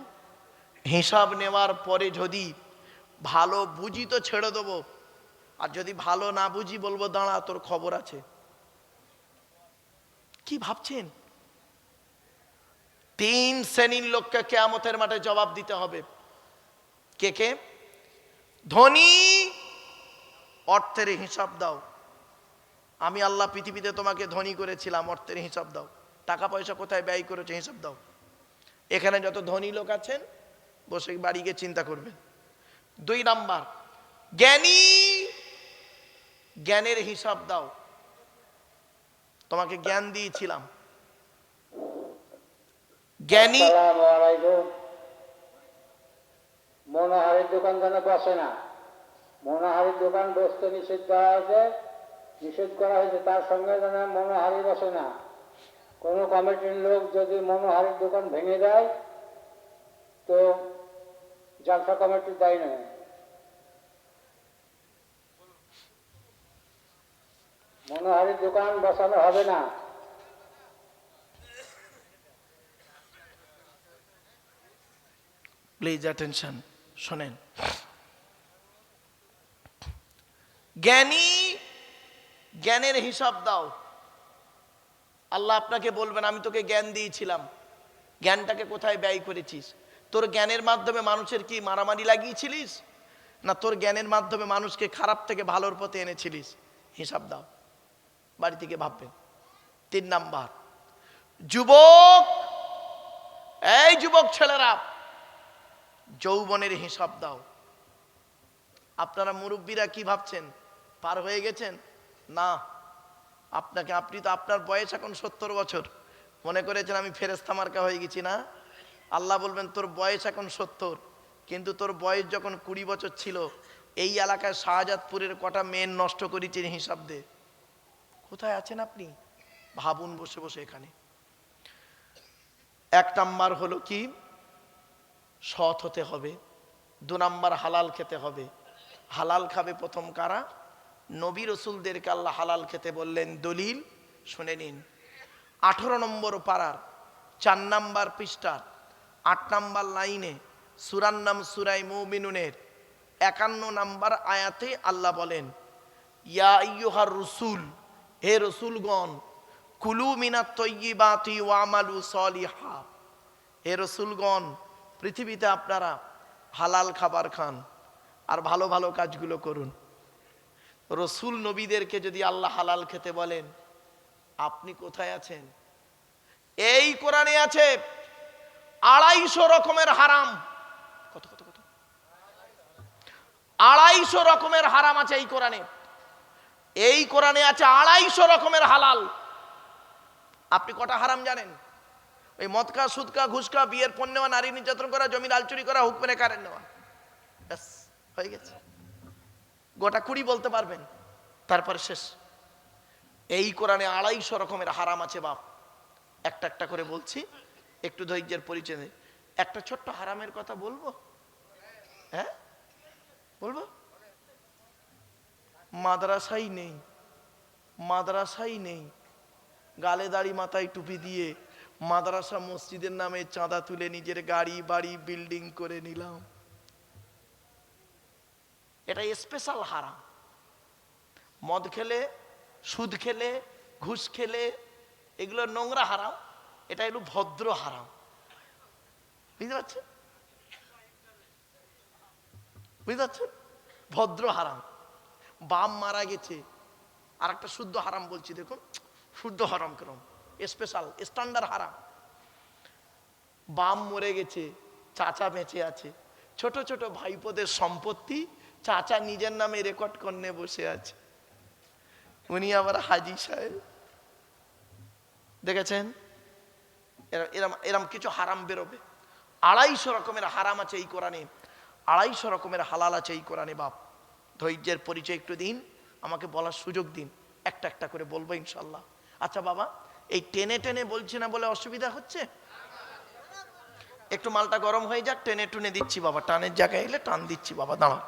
হিসাব নেওয়ার পরে যদি ভালো বুঝি তো ছেড়ে দেবো, আর যদি ভালো না বুঝি বলবো দাঁড়া তোর খবর আছে। কি ভাবছেন? 3 শ্রেণীর লোককে কিয়ামতের মাঠে জবাব দিতে হবে। কে কে? ধনী, অর্থের হিসাব দাও, আমি আল্লাহ পৃথিবীতে তোমাকে ধনী করেছিলাম, অর্থের হিসাব দাও, টাকা পয়সা কোথায় ব্যয় করেছে হিসাব দাও। এখানে যত ধনী লোক আছেন বসে বাড়ি গিয়ে চিন্তা করবেন। 2 নাম্বার জ্ঞানী, জ্ঞানের হিসাব দাও, তোমাকে জ্ঞান দিয়েছিলাম। জ্ঞানী মনোহারীর দোকান যেন বসে না, মনোহারীর দোকান বসতে নিষেধ করা হয়েছে, নিষেধ করা হয়েছে, তার সঙ্গে যেন মনোহারী বসে না। কোনো কমিটির লোক যদি মনোহারীর দোকান ভেঙে দেয় তো জালসা কমিটির দায়ী নয়। মনোহারীর দোকান বসানো হবে না। প্লিজ অ্যাটেনশন, শোনেন। জ্ঞানী, জ্ঞানের হিসাব দাও। আল্লাহ আপনাকে বলবেন আমি তোকে জ্ঞান দিয়েছিলাম, জ্ঞানটাকে কোথায় ব্যয় করেছিস? তোর জ্ঞানের মাধ্যমে মানুষের কি মারামারি লাগিয়েছিলিস, না তোর জ্ঞানের মাধ্যমে মানুষকে খারাপ থেকে ভালোর পথে এনেছিলিস? হিসাব দাও, বাড়ি থেকে ভাববেন। 3 নাম্বার, যুবক, এই যুবক ছেলেরা, যৌবনের হিসাব দাও। আপনারা মুরব্বীরা কি ভাবছেন, পার হয়ে গেছেন? না, আপনি তো, আপনার বয়স এখন 70 বছর, মনে করেছেন আমি ফেরেশতা মার্কা হয়ে গেছি না? আল্লাহ বলবেন তোর বয়স এখন 70, কিন্তু তোর বয়স যখন 20 বছর ছিল এই এলাকায় শাহজাদপুরের কটা মেন নষ্ট করেছেন, হিসাব দে। কোথায় আছেন আপনি? ভাবুন বসে বসে এখানে। 1 নাম্বার হলো কি, সৎ হতে হবে। 2 নাম্বার হালাল খেতে হবে। হালাল খাবে প্রথম কারা? নবী রসুলদেরকে আল্লাহ হালাল খেতে বললেন, দলিল শুনে নিন। 18 নম্বর পারার 4 নাম্বার পৃষ্ঠা 8 নাম্বার লাইনে সূরার নাম সূরায়ে মুমিনুনের 51 নাম্বার আয়াতে আল্লাহ বলেন, ইয়া আইয়ুহার রাসূল, হে রসুলগণ, কুলু মিনাত তাইয়্যিবাতি ওয়ামালু সলিহা, হে রসুলগণ, পৃথিবীতে আপনারা হালাল খাবার খান আর ভালো ভালো কাজগুলো করুন। রসুল নবীদেরকে যদি আল্লাহ হালাল খেতে বলেন, আপনি কোথায় আছেন? এই কোরআনে আছে 250 রকমের হারাম। কত কত কত 250 রকমের হারাম আছে এই কোরআনে। এই কোরআনে আছে 250 রকমের হালাল। আপনি কটা হারাম জানেন? ওই মদ খা, সুদ খা, ঘুষ খা, বিয়ের পণ নেওয়া, নারী নির্যাতন করা, জমির আলচুরি করা, হুকুমে কারেন্ট নেওয়া, ব্যাস হয়ে গেছে। গোটা 20 বলতে পারবেন, তারপর শেষ। এই কোরআনে 250 রকমের হারাম আছে বাপ। একটা একটা করে বলছি, একটু ধৈর্যের পরিচয় নেই। একটা ছোট্ট হারামের কথা বলবো, হ্যাঁ বলবো। মাদ্রাসাই নেই, মাদ্রাসাই নেই, গালে দাড়ি মাথায় টুপি দিয়ে মাদ্রাসা মসজিদের নামে চাঁদা তুলে নিজের গাড়ি বাড়ি বিল্ডিং করে নিলাম। এটা স্পেশাল হারাম। মদ খেলে, সুদ খেলে, ঘুষ খেলে, এগুলো নোংরা হারাম। এটা হলো ভদ্র হারাম। বুঝতে পারছেন? বুঝতে পারছেন? ভদ্র হারাম। বাপ মারা গেছে, আর একটা শুদ্ধ হারাম বলছি, দেখুন শুদ্ধ হারাম কেরম, স্পেশাল স্ট্যান্ডার্ড হারাম। বাপ মরে গেছে, চাচা বেঁচে আছে, ছোট ছোট ভাইপোদের সম্পত্তি চাচা নিজের নামে রেকর্ড করে বসে আছে। উনি আবার হাজি সাহেব। দেখেছেন? এরম এরম কিছু হারাম বেরোবে। 250 রকমের হারাম আছে এই কোরআনে, 250 রকমের হালাল আছে এই কোরআনে বাপ। ধৈর্যের পরিচয় একটু দিন, আমাকে বলার সুযোগ দিন, একটা একটা করে বলবো ইনশাল্লাহ। আচ্ছা বাবা, এই টেনে টেনে বলছি না বলে অসুবিধা হচ্ছে? একটু মালটা গরম হয়ে যাক, টেনে টুনে দিচ্ছি বাবা, টানের জায়গায় এলে টান দিচ্ছি বাবা। দাঁড়াও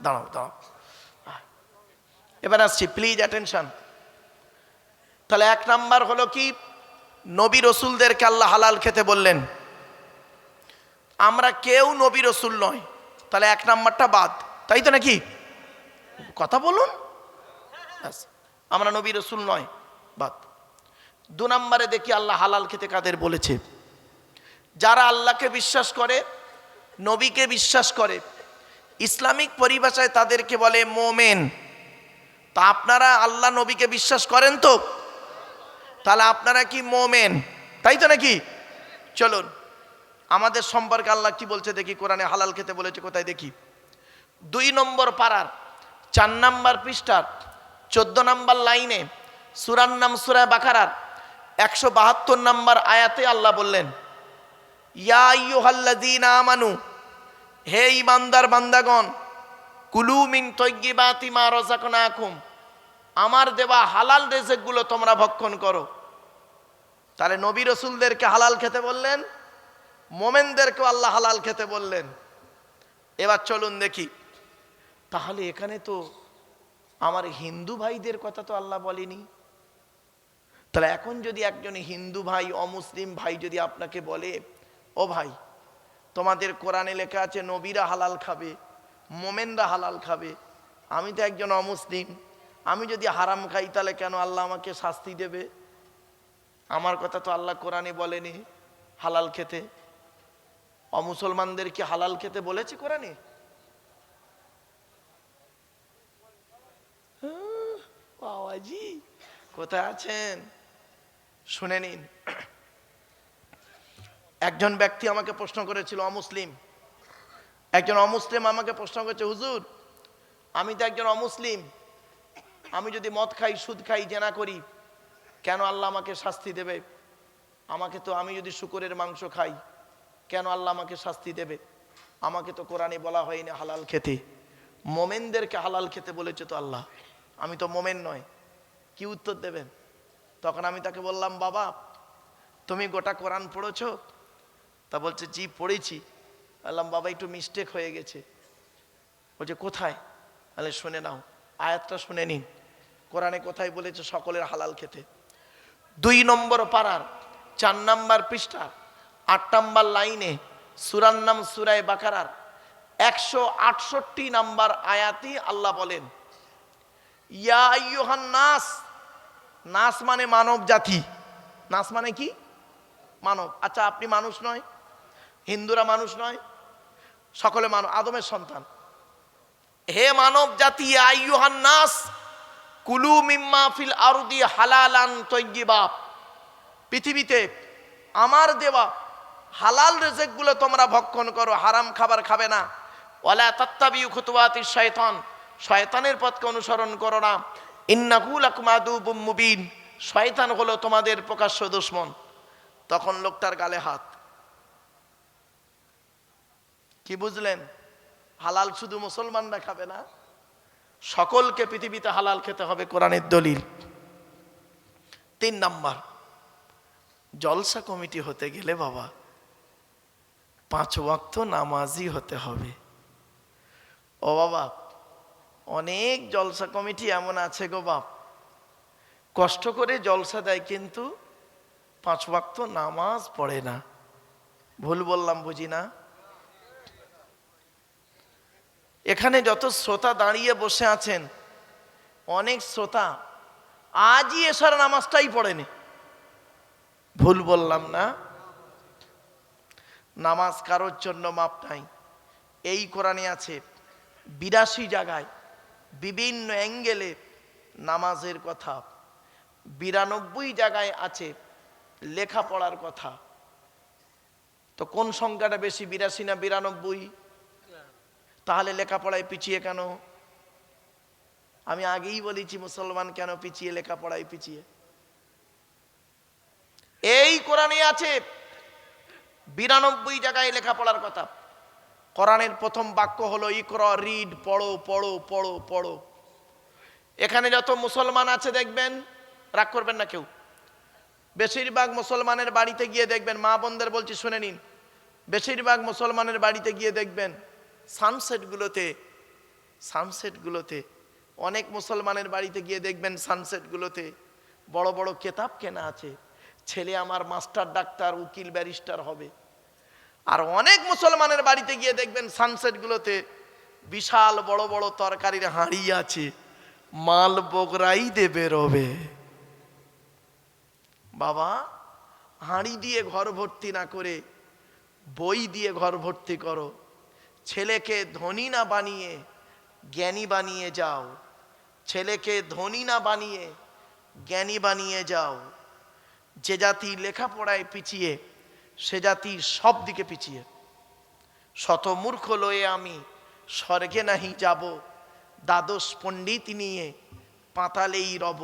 দাঁড়াও দাঁড়াও, এবার আসছি, প্লিজ অ্যাটেনশন। তাহলে 1 নাম্বার হলো কি, নবী রসুলদেরকে আল্লাহ হালাল খেতে বললেন। আমরা কেউ নবী রসুল নয়, তাহলে 1 নাম্বারটা বাদ, তাই তো নাকি? কথা বলুন, আমরা নবী রসুল নয়, বাদ। 2 নাম্বারে দেখি আল্লাহ হালাল খেতে কাদের বলেছে। যারা আল্লাহকে বিশ্বাস করে, নবীকে বিশ্বাস করে, ইসলামিক পরিভাষায় তাদেরকে বলে মোমেন। তা আপনারা আল্লাহ নবীকে বিশ্বাস করেন তো? তাহলে আপনারা কি মোমেন, তাই তো নাকি? চলুন আমাদের সম্পর্কে আল্লাহ কি বলছে দেখি, কোরআনে হালাল খেতে বলেছে কোথায় দেখি। 2 নম্বর পারার 4 নাম্বার পৃষ্ঠার 14 নাম্বার লাইনে সূরার নাম সূরা বাকারার 172 নাম্বার আয়াতে আল্লাহ বললেন, ইয়া আইয়ুহাল্লাযীনা আমানু, হে ঈমানদার বান্দাগণ, কুলু মিন তাইয়্যিবাতি মা রাযাকনাকুম, আমার দেওয়া হালাল রিজিকগুলো তোমরা ভক্ষণ করো। তাহলে নবী রসুলদেরকে হালাল খেতে বললেন, মোমেনদেরকেও আল্লাহ হালাল খেতে বললেন। এবার চলুন দেখি, তাহলে এখানে তো আমার হিন্দু ভাইদের কথা তো আল্লাহ বলেনি। তাহলে এখন যদি একজন হিন্দু ভাই, অমুসলিম ভাই যদি আপনাকে বলে, ও ভাই তোমাদের কোরআনে লেখা আছে নবীরা হালাল খাবে, মোমেনরা হালাল খাবে, আমি তো একজন অমুসলিম, আমি যদি হারাম খাই তাহলে কেন আল্লাহ আমাকে শাস্তি দেবে? আমার কথা তো আল্লাহ কোরআনে বলেনি হালাল খেতে। অমুসলমানদের কি হালাল খেতে বলেছে কোরআনে? বাবাজি কোথায় আছেন? শুনে নিন। একজন ব্যক্তি আমাকে প্রশ্ন করেছিল, অমুসলিম, একজন অমুসলিম আমাকে প্রশ্ন করেছে, হুজুর আমি তো একজন অমুসলিম, আমি যদি মদ খাই, সুদ খাই, জেনা করি, কেন আল্লাহ আমাকে শাস্তি দেবে? আমাকে তো, আমি যদি শুকরের মাংস খাই, কেন আল্লাহ আমাকে শাস্তি দেবে? আমাকে তো কোরআনে বলা হয়নি হালাল খেতে, মোমেনদেরকে হালাল খেতে বলেছে তো আল্লাহ, আমি তো মোমেন নয়, কি উত্তর দেবেন? তখন আমি তাকে বললাম, বাবা তুমি গোটা কোরআন পড়েছো? তা বলছে জি পড়েছি। বললাম বাবা একটু মিস্টেক হয়ে গেছে। বলছে কোথায়? তাহলে শুনে নাও, আয়াতটা শুনে নিন, কোরআনে কোথায় বলেছে সকলের হালাল খেতে। 2 নম্বর পারার 4 নম্বর পৃষ্ঠা 8 নম্বর লাইনে, সূরার নাম সূরা বাকারার 168 নম্বর আয়াতে আল্লাহ বলেন, ইয়া আইয়ুহান নাস, নাস মানে মানব জাতি, নাস মানে কি? মানব। আচ্ছা আপনি মানুষ নয়, হিন্দুরা মানুষ নয়, সকলে মানব, আদমের সন্তান। হে মানব জাতি, আইয়ুহান নাস কুলু মিম্মা ফিল আরদি হালালান তাইয়্যিবা, পৃথিবীতে আমার দেওয়া হালাল রিজিকগুলো তোমরা ভক্ষণ করো, হারাম খাবার খাবে না। ওয়ালা তাত্তাবিউ খুতুওয়াতিশ শায়তান, শয়তানের পথকে অনুসরণ করো না। ইন্নাহু লাকুম আদুউম মুবিন, শয়তান হলো তোমাদের প্রকাশ্য দুশমন। তখন লোকটার গালে হাত। কি বুঝলেন? হালাল শুধু মুসলমানরা খাবে না, সকলকে পৃথিবীতে হালাল খেতে হবে, কোরআনের দলিল। 3 নাম্বার, জলসা কমিটি হতে গেলে বাবা 5 ওয়াক্ত নামাজি হতে হবে। ও বাবা, অনেক জলসা কমিটি এমন আছে গো বাপ, কষ্ট করে জলসা দেয় কিন্তু 5 ওয়াক্ত নামাজ পড়ে না। ভুল বললাম বুঝি না? এখানে যত শ্রোতা দাঁড়িয়ে বসে আছেন, অনেক শ্রোতা আজই এশার নামাজটাই পড়েনি। ভুল বললাম না? নামাজ কারোর জন্য মাপ নাই। এই কোরআনে আছে 82 জায়গায় বিভিন্ন অ্যাঙ্গেলে নামাজের কথা, 92 জায়গায় আছে লেখাপড়ার কথা। তো কোন সংখ্যাটা বেশি, 82 না 92? তাহলে লেখাপড়ায় পিছিয়ে কেন? আমি আগেই বলেছি মুসলমান কেন পিছিয়ে, লেখাপড়ায় পিছিয়ে। এই কোরআনে আছে 92 জায়গায় লেখাপড়ার কথা। কোরআনের প্রথম বাক্য হলো ইকরা, রিড, পড়ো পড়ো পড়ো পড়ো। এখানে যত মুসলমান আছে দেখবেন, রাগ করবেন না কেউ, বেশিরভাগ মুসলমানের বাড়িতে গিয়ে দেখবেন, মা বোনদের বলছি শুনে নিন, বেশিরভাগ মুসলমানের বাড়িতে গিয়ে দেখবেন সানসেটগুলোতে অনেক মুসলমানের বাড়িতে গিয়ে দেখবেন সানসেটগুলোতে বড় বড় কেতাব কেনা আছে, ছেলে আমার মাস্টার, ডাক্তার, উকিল, ব্যারিস্টার হবে। আর অনেক মুসলমানের বাড়িতে গিয়ে দেখবেন সানসেটগুলোতে বিশাল বড় বড় তরকারির হাঁড়ি আছে, মাল বগরাই দিয়ে বেরোবে। বাবা, হাঁড়ি দিয়ে ঘর ভর্তি না করে বই দিয়ে ঘর ভর্তি করো। ছেলেকে ধনী না বানিয়ে জ্ঞানী বানিয়ে যাও, ছেলেকে ধনী না বানিয়ে জ্ঞানী বানিয়ে যাও। যে জাতি লেখাপড়ায় পিছিয়ে, সে জাতি সব দিকে পিছিয়ে। শত মূর্খ লয়ে আমি স্বর্গে নাহি যাব, দ্বাদশ পণ্ডিত নিয়ে পাতালেই রব।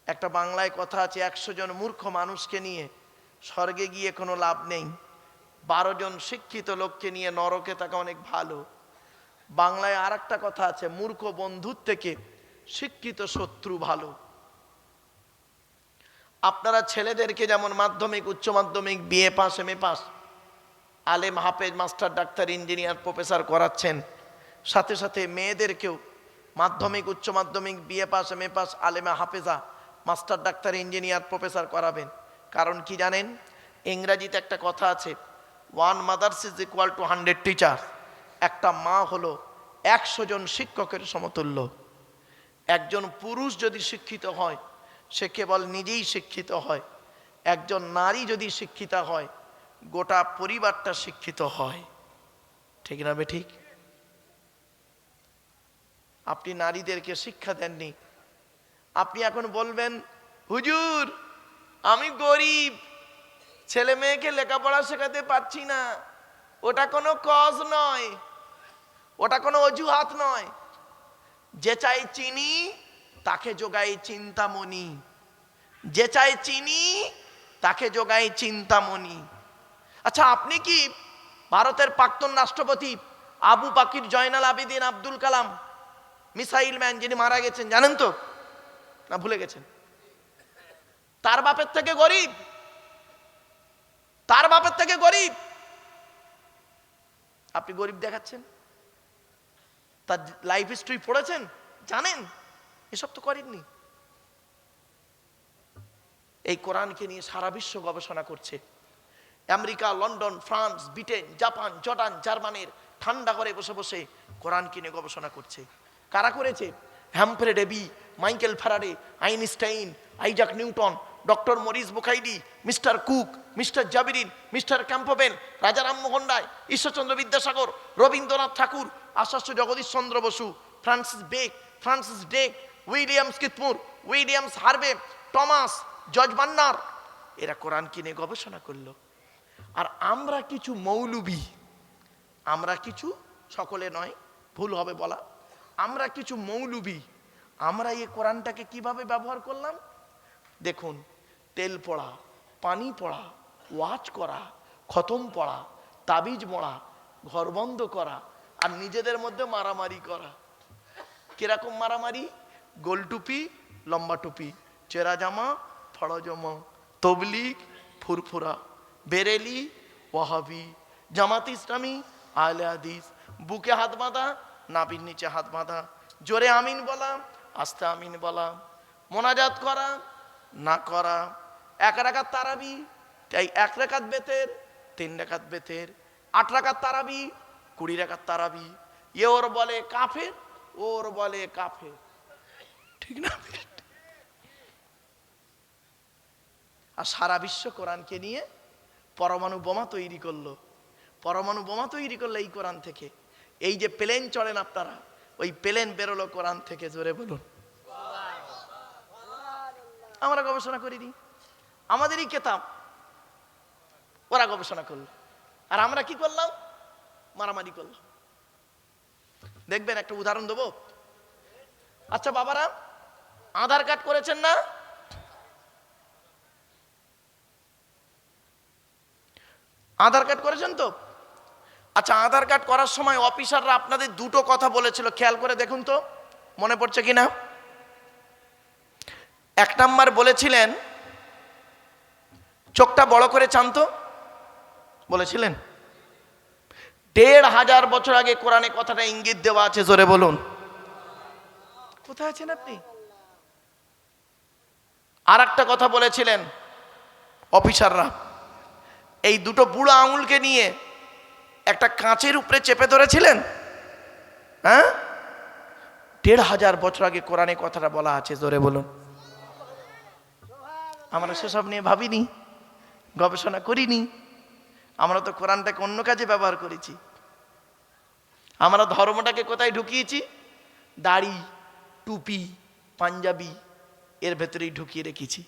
একটা বাংলায় কথা আছে, 100 জন মূর্খ মানুষকে নিয়ে স্বর্গে গিয়ে কোনো লাভ নেই, 12 জন শিক্ষিত লোককে নিয়ে নরকে থাকা অনেক ভালো। বাংলায় আর একটা কথা আছে, মূর্খ বন্ধুর থেকে শিক্ষিত শত্রু ভালো। আপনারা ছেলেদেরকে যেমন মাধ্যমিক, উচ্চ মাধ্যমিক, বিএ পাস, এমএ পাস, আলেম, হাফেজ, মাস্টার, ডাক্তার, ইঞ্জিনিয়ার, প্রফেসর করাচ্ছেন, সাথে সাথে মেয়েদেরকেও মাধ্যমিক, উচ্চ মাধ্যমিক, BA pass, MA pass, আলেমা, হাফেজা, master, doctor, engineer, professor করাবেন। কারণ কি জানেন? ইংরাজিতে একটা কথা আছে, 1 mother's is equal to 100 teacher. একটা মা হলো 100 জন শিক্ষকের সমতুল্য। একজন পুরুষ যদি শিক্ষিত হয়, সে কেবল নিজেই শিক্ষিত হয়। একজন নারী যদি শিক্ষিতা হয়, গোটা পরিবারটা শিক্ষিত হয়। ঠিক না বেঠিক? আপনি নারীদেরকে শিক্ষা দেননি। আপনি এখন বলবেন, হুজুর আমি গরিব, ছেলে মেয়েকে লেখাপড়া শেখাতে পারছি না। ওটা কোনো কজ নয়, ওটা কোনো অজুহাত নয়। যে চাই চিনি তাকে যোগাই চিন্তামণি, যে চাই চিনি তাকে যোগাই চিন্তামণি। আচ্ছা, আপনি কি ভারতের প্রাক্তন রাষ্ট্রপতি আবু বাকির জয়নাল আবেদিন আব্দুল কালাম, মিসাইল ম্যান, যিনি মারা গেছেন, জানেন তো না ভুলে গেছেন? তার বাপের থেকে গরিব, তার বাপের থেকে গরিব। আপনি গরিব দেখাচ্ছেন? তার লাইফ হিস্ট্রি পড়েছেন? জানেন? এসব তো করেননি। এই কোরআনকে নিয়ে সারা বিশ্ব গবেষণা করছে। America, London, France, Britain, Japan, Jordan, জার্মানির ঠান্ডা ঘরে বসে বসে কোরআনকে নিয়ে গবেষণা করছে। কারা করেছে? Humphry Davy, Michael Faraday, Einstein, Isaac Newton, doctor Maurice বুখাইডি, মিস্টার কুক, মিস্টার জাবিরিন, mister Campbell, Raja Rammohan Roy, Ishwarchandra Vidyasagar, Rabindranath Thakur, Acharya Jagadish Chandra Bose, Francis Drake, William স্কিথমুর, Williams Harvey, Thomas, George Bernard, এরা কোরআনকে নিয়ে গবেষণা করলো। আর আমরা কিছু মৌলবি, আমরা কিছু, সকলে নয়, ভুল হবে বলা, আমরা কিছু মৌলবি, আমরা এই কোরআনটাকে কিভাবে ব্যবহার করলাম দেখুন। তেল পড়া, পানি পড়া, ওয়াজ করা, খতম পড়া, তাবিজ মোড়া, ঘর বন্ধ করা, আর নিজেদের মধ্যে মারামারি করা। কিরকম মারামারি? গোল টুপি, লম্বা টুপি, চেরা জামা, ফড়া জামা, তবলিগ, ফুরফুরা, বেরেলি, ওয়াহাবি, জামাত ইসলামী, আহলে হাদিস, বুকে হাত বাঁধা, নাভির নিচে হাত বাঁধা, জোরে আমিন বলা, আস্তে আমিন বলা, মোনাজাত করা না করা, 1 রাকাত তারাবি, তাই 1 রাকাত বেতের, 3 রাকাত বেতের, 8 রাকাত তারাবি, 20 রাকাত তারাবি। ওর বলে কাফের, ওর বলে কাফের। ঠিক না? আর সারা বিশ্ব কোরআনকে নিয়ে পরমাণু বোমা তৈরি করলো। পরমাণু বোমা তৈরি করলো এই কোরআন থেকে। এই যে প্লেন চড়েন আপনারা, ওই প্লেন বেরোলো কোরআন থেকে। জোরে বলুন। আমরা গবেষণা করিনি, আমাদেরই কেতাব, ওরা গবেষণা করলো, আর আমরা কি করলাম? মারামারি করলাম। দেখবেন, একটা উদাহরণ দেবো। আচ্ছা বাবারা, আধার কার্ড করেছেন না? আধার কার্ড করেছেন তো? আচ্ছা, আধার কার্ড করার সময় অফিসাররা আপনাদের দুটো কথা বলেছিল, খেয়াল করে দেখুন তো, মনে পড়ছে কিনা। 1 নাম্বার বলেছিলেন, চোখটা বড় করে চান তো, বলেছিলেন। 1500 বছর আগে কোরআনে কথাটা ইঙ্গিত দেওয়া আছে। জোরে বলুন। কোথায় আছেন আপনি? আর একটা কথা বলেছিলেন অফিসাররা, এই দুটো বুড়ো আঙুলকে নিয়ে একটা কাঁচের উপরে চেপে ধরেছিলেন। হ্যাঁ, 1500 বছর আগে কোরআনে কথাটা বলা আছে। জোরে বলুন। আমরা সেসব নিয়ে ভাবিনি, গবেষণা করিনি। আমরা তো কোরআনটাকে অন্য কাজে ব্যবহার করেছি। আমরা ধর্মটাকে কোথায় ঢুকিয়েছি? দাড়ি, টুপি, পাঞ্জাবি, এর ভেতরেই ঢুকিয়ে রেখেছি।